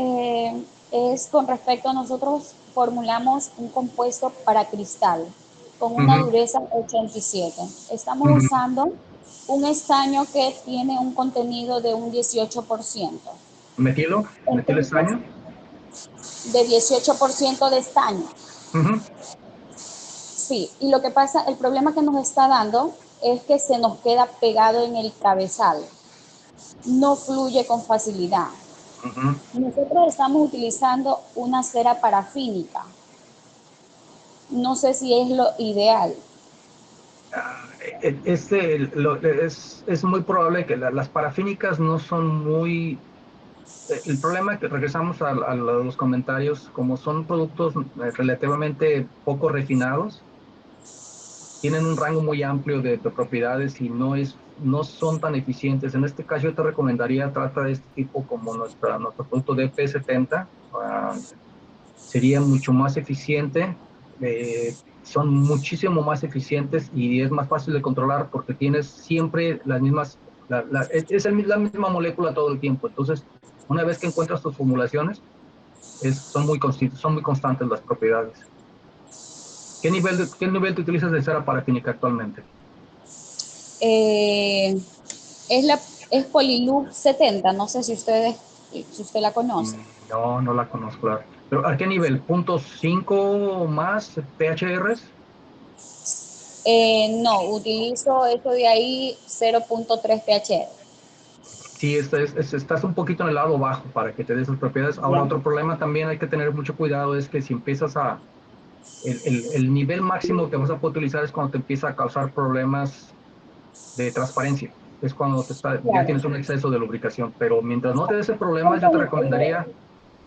es con respecto a nosotros formulamos un compuesto para cristal con una Uh-huh. dureza 87. Estamos Uh-huh. usando un estaño que tiene un contenido de un 18%. ¿Metilo Entonces, estaño? de 18% de estaño. Uh-huh. Sí, y lo que pasa, el problema que nos está dando es que se nos queda pegado en el cabezal. No fluye con facilidad. Uh-huh. Nosotros estamos utilizando una cera parafínica. No sé si es lo ideal. Es muy probable que las parafínicas no son muy... El problema es que regresamos a los comentarios, como son productos relativamente poco refinados, tienen un rango muy amplio de propiedades y no son tan eficientes. En este caso yo te recomendaría trata de este tipo como nuestro producto DP70. Sería mucho más eficiente, son muchísimo más eficientes y es más fácil de controlar porque tienes siempre las mismas, la misma molécula todo el tiempo. Entonces, una vez que encuentras tus formulaciones, son muy constantes las propiedades. ¿Qué nivel te utilizas de cera parafínica actualmente? Eh, es Polilub 70, no sé si usted la conoce. No, no la conozco. Claro. ¿Pero a qué nivel? ¿0.5 más PHRs? No, utilizo esto de ahí 0.3 pH. Sí, estás un poquito en el lado bajo para que te dé esas propiedades. Ahora, Ya. otro problema también hay que tener mucho cuidado es que si empiezas el nivel máximo que vas a poder utilizar es cuando te empieza a causar problemas de transparencia. Es cuando ya Claro. tienes un exceso de lubricación. Pero mientras no te dé ese problema, yo te ¿Cuánto, recomendaría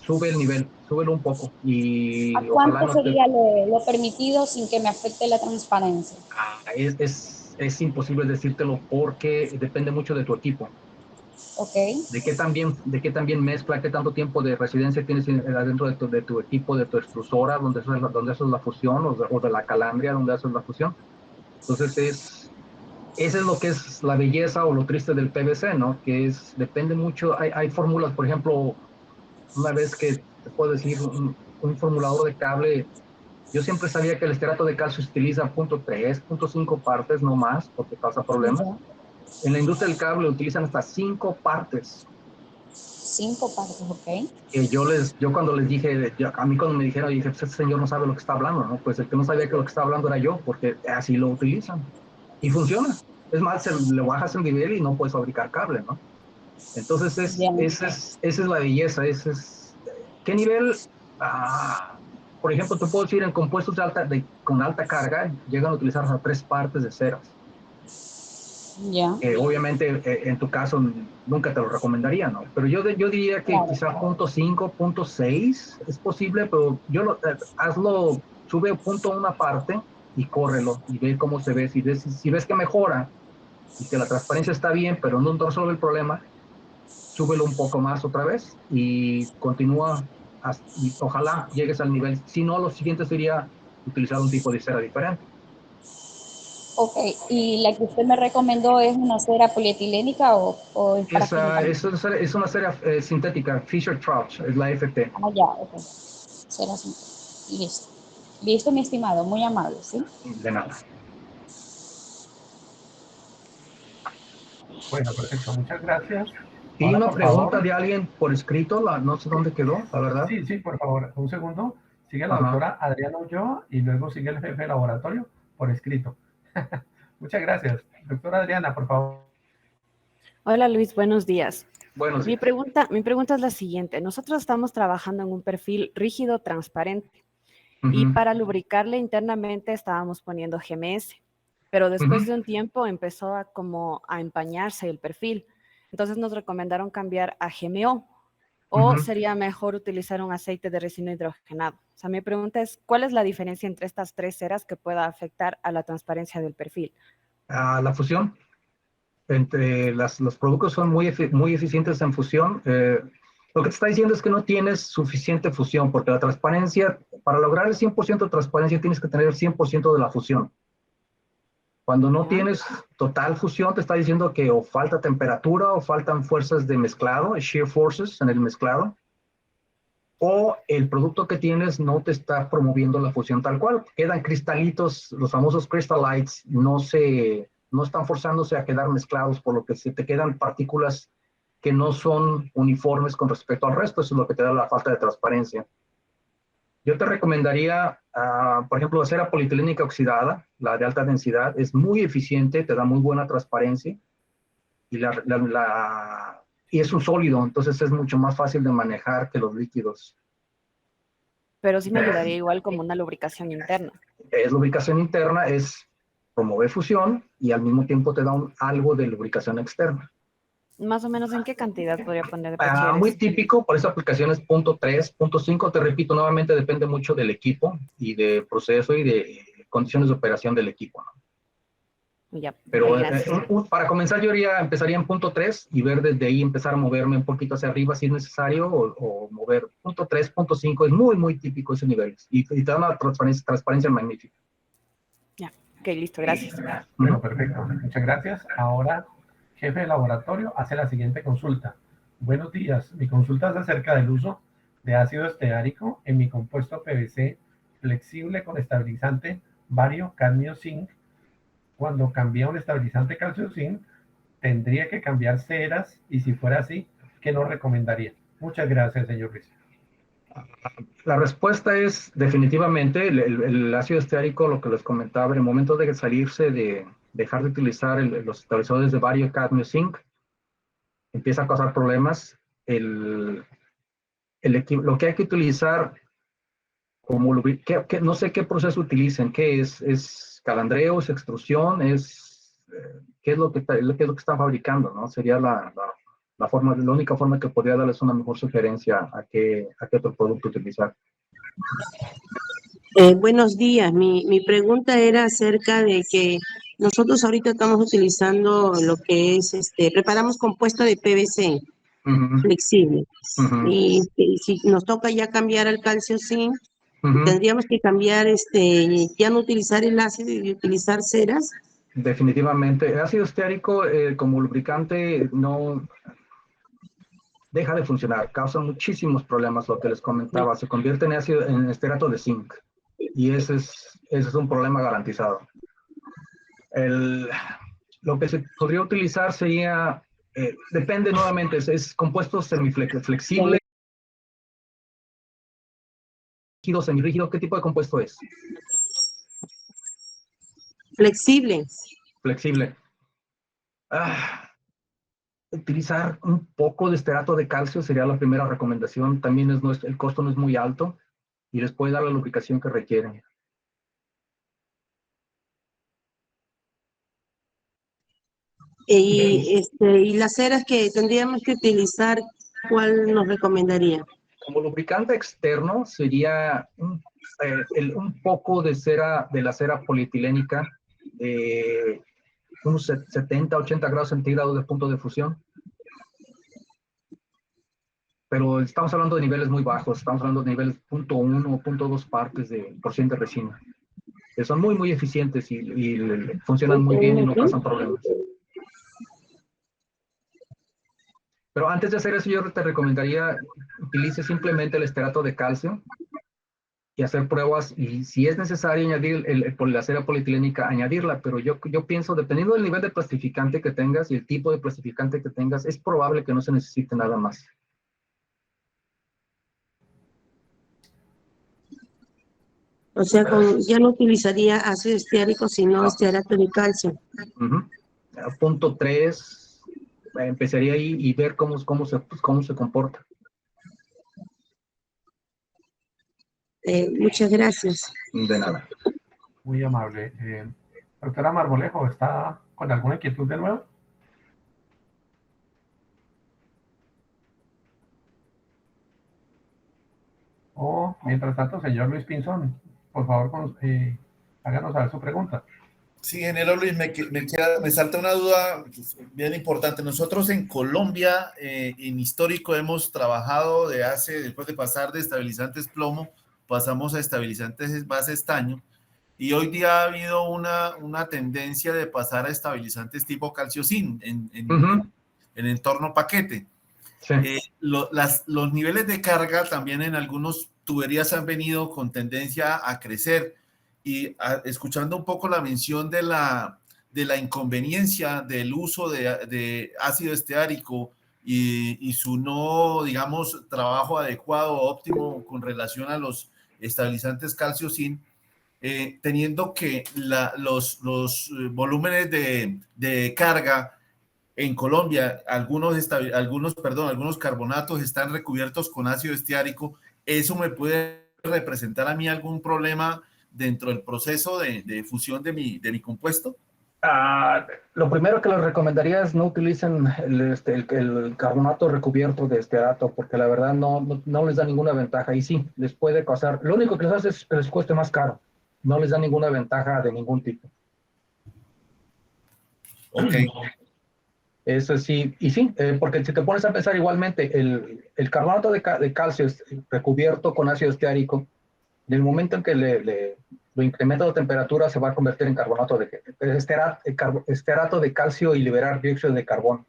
sube el nivel, súbelo un poco ¿A y ojalá cuánto no te... sería lo permitido sin que me afecte la transparencia? Es imposible decírtelo porque depende mucho de tu equipo. Ok, De qué tan bien mezcla, qué tanto tiempo de residencia tienes adentro de tu equipo, de tu extrusora, donde haces la fusión, o de la calandria, donde haces la fusión. Entonces, ese es lo que es la belleza o lo triste del PVC, ¿no? Depende mucho, hay fórmulas, por ejemplo, una vez que te puedo decir, un formulador de cable, yo siempre sabía que el estearato de calcio se utiliza 0.3, 0.5 partes, no más, porque causa problemas. ya. En la industria del cable utilizan hasta 5 partes. 5 partes, ok. Yo cuando les dije, a mí cuando me dijeron, dije, pues este señor no sabe lo que está hablando, ¿no? Pues el que no sabía que lo que estaba hablando era yo, porque así lo utilizan. Y funciona. Es más, le bajas el nivel y no puedes fabricar cable, ¿no? Entonces, Ya. esa es la belleza. ¿Qué nivel? Por ejemplo, te puedo decir, en compuestos con alta carga, llegan a utilizar hasta 3 partes de ceras. Ya. Obviamente, en tu caso, nunca te lo recomendaría, ¿no? Pero yo diría que Claro. quizá 0.5, 0.6 es posible, pero hazlo, sube punto una parte y córrelo y ve cómo se ve. Si ves que mejora y que la transparencia está bien, pero no resuelve el problema, súbelo un poco más otra vez y continúa y ojalá llegues al nivel. Si no, lo siguiente sería utilizar un tipo de cera diferente. Ok, ¿y la que usted me recomendó es una cera polietilènica o es para finalizar? Es una cera sintética, Fischer-Tropsch, es la FP. Ah, ya, ok. Cera sintética. Listo. Listo, mi estimado, muy amable, ¿sí? De nada. Bueno, perfecto, muchas gracias. Y Ahora, una por pregunta favor, de alguien por escrito, no sé dónde quedó, la verdad. sí, sí, por favor, un segundo. Sigue la Ajá. doctora Adriana Ulloa y luego sigue el jefe de laboratorio por escrito. Muchas gracias. Doctora Adriana, por favor. Hola Luis, buenos días. Buenos Mi días. pregunta es la siguiente. Nosotros estamos trabajando en un perfil rígido, transparente, y Ujú, para lubricarle internamente estábamos poniendo GMS, pero después ujú, de un tiempo empezó como a empañarse el perfil. Entonces nos recomendaron cambiar a GMO, o ujú. sería mejor utilizar un aceite de resina hidrogenado. O sea, mi pregunta es, ¿cuál es la diferencia entre estas tres ceras que pueda afectar a la transparencia del perfil? La fusión entre los productos son muy eficientes en fusión. Lo que te está diciendo es que no tienes suficiente fusión, porque la transparencia, para lograr el 100% de transparencia, tienes que tener el 100% de la fusión. Cuando no ¿Ya? tienes total fusión, te está diciendo que o falta temperatura o faltan fuerzas de mezclado, shear forces en el mezclado, o el producto que tienes no te está promoviendo la fusión tal cual. Quedan cristalitos, los famosos crystallites, no están forzándose a quedar mezclados, por lo que se te quedan partículas que no son uniformes con respecto al resto. Eso es lo que te da la falta de transparencia. Yo te recomendaría, por ejemplo, la cera polietilènica oxidada, la de alta densidad, es muy eficiente, te da muy buena transparencia y, y es un sólido, entonces es mucho más fácil de manejar que los líquidos. Pero sí me ayudaría igual como una lubricación interna. Es lubricación interna, es promover fusión y al mismo tiempo te da algo de lubricación externa. Más o menos, ¿en qué cantidad podría poner Muy bachilleres? típico, por esa aplicación es 0.3, 0.5, te repito, nuevamente depende mucho del equipo y de proceso y de condiciones de operación del equipo, ¿no? Ya, ok, Pero gracias. para comenzar yo empezaría en 0.3 y ver desde ahí, empezar a moverme un poquito hacia arriba si es necesario, o mover 0.3, 0.5, es muy típico ese nivel y te da una transparencia magnífica. Ya, ok, listo, gracias. Bueno, perfecto. Muchas gracias. Ahora, jefe de laboratorio hace la siguiente consulta. Buenos días. Mi consulta es acerca del uso de ácido esteárico en mi compuesto PVC flexible con estabilizante bario cadmio zinc. Cuando cambia un estabilizante calcio zinc, tendría que cambiar ceras y si fuera así, ¿qué nos recomendaría? Muchas gracias, señor Ruiz. La respuesta es definitivamente el ácido esteárico, lo que les comentaba, en el momento de salirse de dejar de utilizar los estabilizadores de bario cadmio zinc, empieza a causar problemas. Lo que hay que utilizar como no sé qué proceso utilicen, qué es calandreo, es extrusión, qué es lo que están fabricando, ¿no? Sería la única forma que podría darles una mejor sugerencia a qué otro producto utilizar. Buenos días. Mi pregunta era acerca de que nosotros ahorita estamos utilizando lo que es, preparamos compuesto de PVC Uh-huh, flexible. uh-huh, Y si nos toca ya cambiar al calcio zinc, uh-huh. tendríamos que cambiar, ya no utilizar el ácido y utilizar ceras. Definitivamente. El ácido esteárico como lubricante no deja de funcionar, causa muchísimos problemas, lo que les comentaba, se convierte en estearato de zinc y ese es un problema garantizado. Lo que se podría utilizar sería, depende nuevamente, es compuesto semiflexible, rígido, semirrígido, ¿qué tipo de compuesto es? Flexible. Flexible. Utilizar un poco de estearato de calcio sería la primera recomendación. También el costo no es muy alto y les puede dar la lubricación que requieren. Y las ceras que tendríamos que utilizar, ¿cuál nos recomendaría? Como lubricante externo sería un poco de la cera polietilénica de unos 70, 80 grados centígrados de punto de fusión. Pero estamos hablando de niveles muy bajos, estamos hablando de niveles 0.1 o 0.2 partes de por cien de resina. que son muy, muy eficientes y funcionan muy bien y no causan problemas. Pero antes de hacer eso, yo te recomendaría utilice simplemente el esterato de calcio y hacer pruebas, y si es necesario añadir la cera polietilínica, añadirla, pero yo pienso, dependiendo del nivel de plastificante que tengas y el tipo de plastificante que tengas, es probable que no se necesite nada más. O sea, ya no utilizaría ácido estiárico, sino estearato de calcio. Punto 3, empezaría ahí y ver cómo se comporta. Muchas gracias. De nada. Muy amable. Doctora Marmolejo, ¿está con alguna inquietud de nuevo? O, mientras tanto, señor Luis Pinzón, por favor, háganos saber su pregunta. Sí, ingeniero Luis, me salta una duda bien importante. Nosotros en Colombia, en histórico, hemos trabajado después de pasar de estabilizantes plomo, pasamos a estabilizantes base estaño, y hoy día ha habido una tendencia de pasar a estabilizantes tipo calcio-zinc en entorno paquete. Sí. Los niveles de carga también en algunas tuberías han venido con tendencia a crecer, y escuchando un poco la mención de la inconveniencia del uso de ácido esteárico y su no, digamos, trabajo adecuado o óptimo con relación a los estabilizantes calcio-zinc, teniendo que los volúmenes de carga en Colombia, algunos carbonatos están recubiertos con ácido estiárico. ¿Eso me puede representar a mí algún problema dentro del proceso de fusión de mi compuesto? Lo primero que les recomendaría es no utilicen el carbonato recubierto de estearato, porque la verdad no les da ninguna ventaja, y sí, les puede causar, lo único que les hace es que les cueste más caro, no les da ninguna ventaja de ningún tipo. Ok. Eso sí, y sí, porque si te pones a pensar igualmente, el carbonato de calcio es recubierto con ácido esteárico, en el momento en que lo incrementa la temperatura, se va a convertir en carbonato de estearato de calcio y liberar dióxido de carbono.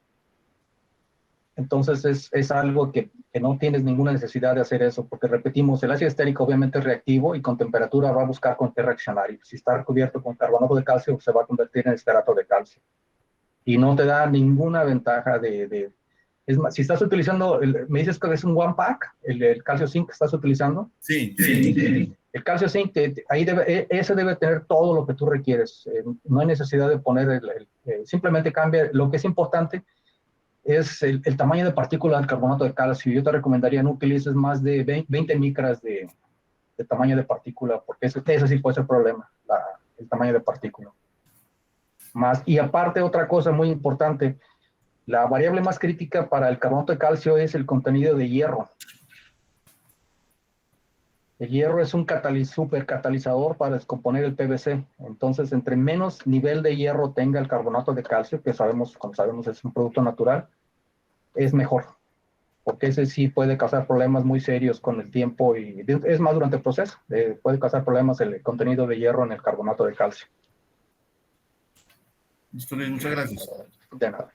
Entonces es algo que no tienes ninguna necesidad de hacer eso, porque repetimos, el ácido esterico obviamente es reactivo y con temperatura va a buscar con qué reaccionar. Y si está recubierto con carbonato de calcio, se va a convertir en esterato de calcio. Y no te da ninguna ventaja es más, si estás utilizando, me dices que es un one pack, el calcio zinc que estás utilizando. Sí. El calcio zinc, ese debe tener todo lo que tú requieres. No hay necesidad de poner, simplemente cambia. Lo que es importante es el tamaño de partícula del carbonato de calcio. Yo te recomendaría no utilices más de 20 micras de tamaño de partícula, porque ese sí puede ser problema, el tamaño de partícula. Y aparte, otra cosa muy importante, la variable más crítica para el carbonato de calcio es el contenido de hierro. El hierro es un supercatalizador para descomponer el PVC. Entonces, entre menos nivel de hierro tenga el carbonato de calcio, que como sabemos es un producto natural, es mejor. Porque ese sí puede causar problemas muy serios con el tiempo y es más durante el proceso. Puede causar problemas el contenido de hierro en el carbonato de calcio. Listo, Luis, muchas gracias. De nada.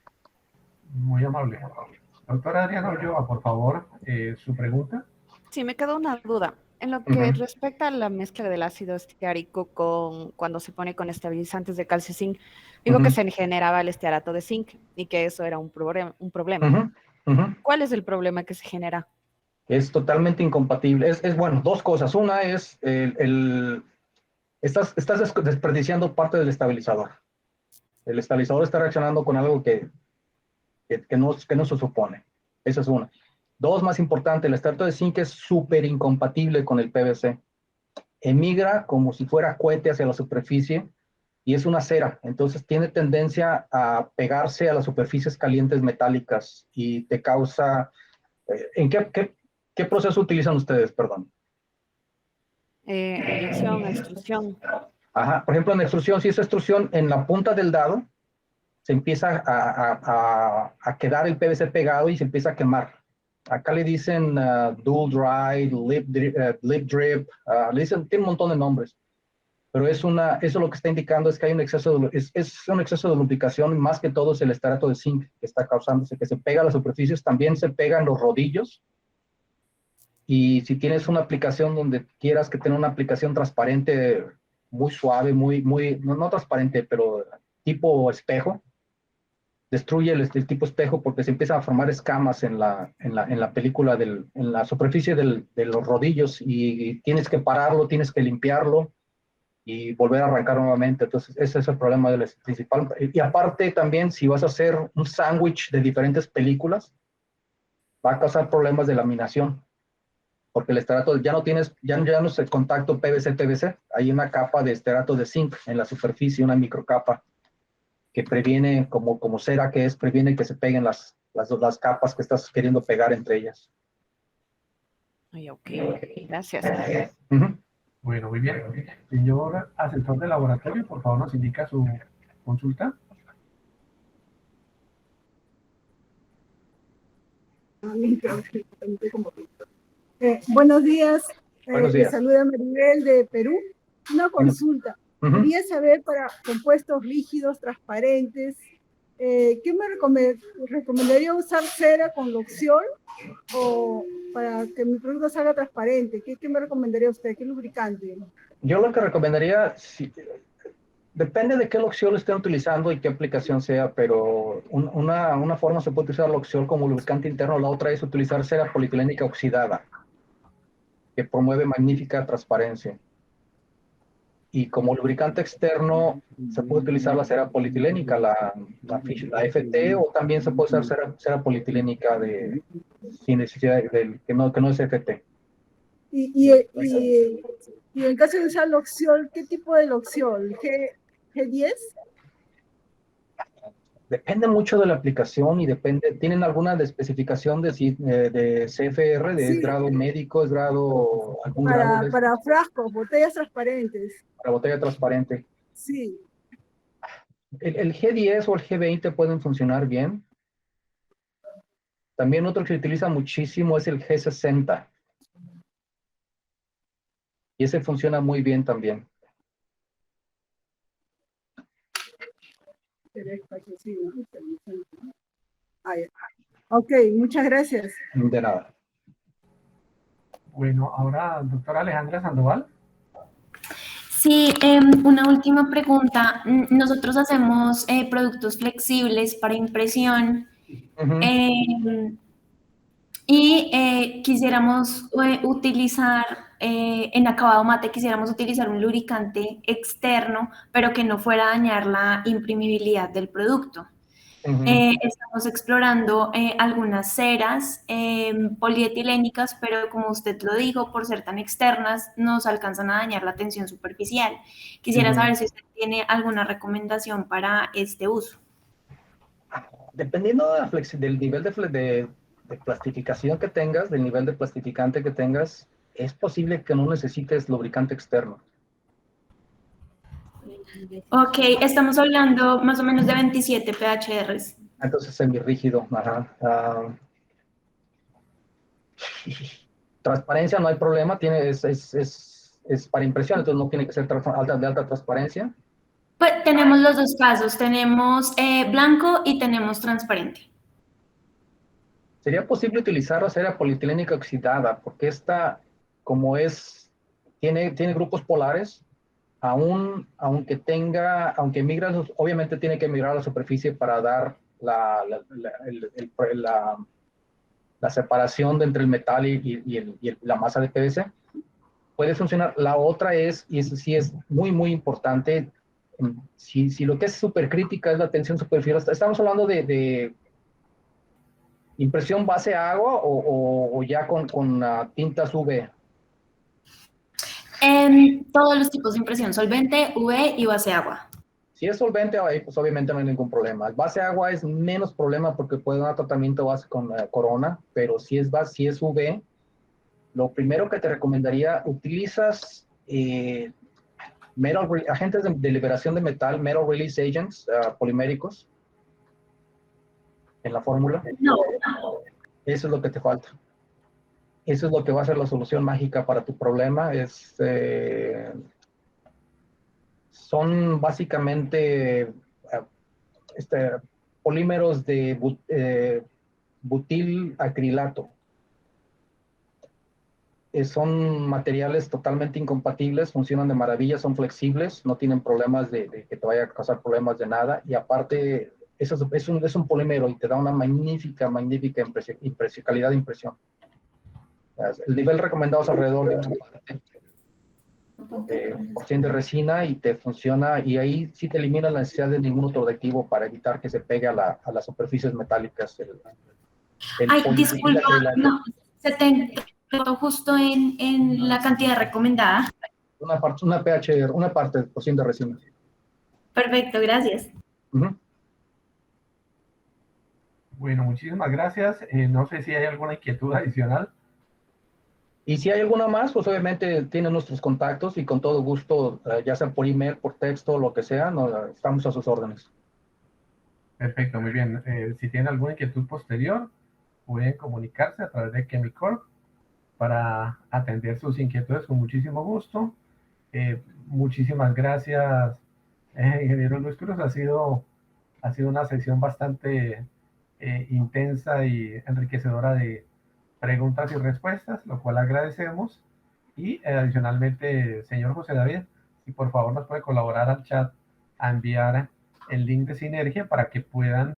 Muy amable. Doctora Adriana Ulloa, por favor, su pregunta. Sí, me quedó una duda. En lo que respecta a la mezcla del ácido esteárico cuando se pone con estabilizantes de calcio zinc, digo que se generaba el estearato de zinc y que eso era un problema. ¿Cuál es el problema que se genera? Es totalmente incompatible. Bueno, dos cosas. Una es, estás desperdiciando parte del estabilizador. El estabilizador está reaccionando con algo que no se supone. Esa es una. Dos, más importante, el estearato de zinc es súper incompatible con el PVC. Emigra como si fuera cohete hacia la superficie y es una cera. Entonces tiene tendencia a pegarse a las superficies calientes metálicas y te causa... ¿En qué proceso utilizan ustedes, perdón? Eyección, extrusión. Ajá, por ejemplo, en extrusión, si es extrusión, en la punta del dado se empieza a quedar el PVC pegado y se empieza a quemar. Acá le dicen dual dry, lip drip, le dicen, tiene un montón de nombres. Pero eso lo que está indicando es que hay un exceso es un exceso de lubricación, más que todo es el esterato de zinc que está causándose, que se pega a las superficies, también se pegan los rodillos. Y si tienes una aplicación donde quieras que tenga una aplicación transparente, muy suave, no transparente, pero tipo espejo, destruye el tipo espejo porque se empiezan a formar escamas en la película, en la superficie de los rodillos y tienes que pararlo, tienes que limpiarlo y volver a arrancar nuevamente. Entonces, ese es el problema principal. Y aparte también, si vas a hacer un sándwich de diferentes películas, va a causar problemas de laminación. Porque el esterato ya no es el contacto PVC-PVC, hay una capa de esterato de zinc en la superficie, una microcapa que previene, como cera que es, previene que se peguen las capas que estás queriendo pegar entre ellas. Ay, ok, gracias. Bueno, muy bien. Señor asesor de laboratorio, por favor nos indica su consulta. Buenos días. Buenos Le días. saluda Maribel de Perú. Una consulta. Quería saber para compuestos rígidos, transparentes, ¿qué me recomendaría usar cera con loxiol o para que mi producto salga transparente? ¿Qué me recomendaría usted? ¿Qué lubricante? Yo lo que recomendaría, depende de qué loxiol estén utilizando y qué aplicación sea, pero una forma se puede utilizar loxiol como lubricante interno, la otra es utilizar cera polietilènica oxidada, que promueve magnífica transparencia. Y como lubricante externo se puede utilizar la cera polietilènica, la FT, o también se puede usar cera polietilènica sin necesidad que no es FT. Y en el caso de usar loxiol, ¿qué tipo de loxiol? ¿G10? Depende mucho de la aplicación y ¿tienen alguna especificación de CFR, de Sí. grado médico, es grado, algún grado? Para frascos, botellas transparentes. Para botella transparente. Sí. El G10 o el G20 pueden funcionar bien. También otro que se utiliza muchísimo es el G60. Y ese funciona muy bien también. Ok, muchas gracias. De nada. Bueno, ahora, doctora Alejandra Sandoval. Sí, una última pregunta. Nosotros hacemos productos flexibles para impresión y quisiéramos utilizar, en acabado mate, quisiéramos utilizar un lubricante externo, pero que no fuera a dañar la imprimibilidad del producto. Estamos explorando algunas ceras polietilénicas, pero como usted lo dijo, por ser tan externas, nos alcanzan a dañar la tensión superficial. Quisiera saber si usted tiene alguna recomendación para este uso. Dependiendo del nivel de plastificación que tengas, del nivel de plastificante que tengas, es posible que no necesites lubricante externo. Ok, estamos hablando más o menos de 27 PHRs. Entonces semirrígido. Transparencia no hay problema, es para impresión, entonces no tiene que ser de alta transparencia. Pues tenemos los dos casos, tenemos blanco y tenemos transparente. Sería posible utilizar la cera polietilènica oxidada, porque esta, tiene grupos polares, aunque migra, obviamente tiene que migrar a la superficie para dar la separación entre el metal y la masa de PVC. Puede funcionar. La otra es, y eso sí es muy, muy importante, si lo que es súper crítica es la tensión superficial, estamos hablando de impresión base agua o ya con tintas UV. En todos los tipos de impresión, solvente, UV y base agua. Si es solvente, pues obviamente no hay ningún problema. El base agua es menos problema porque puede dar tratamiento base con corona, pero si es UV, lo primero que te recomendaría, utilizas agentes de liberación de metal, metal release agents, poliméricos, en la fórmula. No. Eso es lo que te falta. Eso es lo que va a ser la solución mágica para tu problema. Son básicamente polímeros de butilacrilato. Son materiales totalmente incompatibles, funcionan de maravilla, son flexibles, no tienen problemas de que te vaya a causar problemas de nada, y aparte es un polímero y te da una magnífica calidad de impresión. El nivel recomendado es alrededor de una parte por 100 de resina, y te funciona, y ahí sí te elimina la necesidad de ningún otro adhesivo para evitar que se pegue a las superficies metálicas. Ay, disculpa, no, se te notó justo en la cantidad recomendada. Una parte por 100 de resina. Perfecto, gracias. Bueno, muchísimas gracias. No sé si hay alguna inquietud adicional. Y si hay alguna más, pues obviamente tienen nuestros contactos y con todo gusto, ya sea por email, por texto, lo que sea, estamos a sus órdenes. Perfecto, muy bien. Si tienen alguna inquietud posterior, pueden comunicarse a través de Chemicorp para atender sus inquietudes con muchísimo gusto. Muchísimas gracias, ingeniero Luis Cruz. Ha sido una sesión bastante intensa y enriquecedora de preguntas y respuestas, lo cual agradecemos. Y adicionalmente, señor José David, si por favor nos puede colaborar al chat a enviar el link de Sinergia para que puedan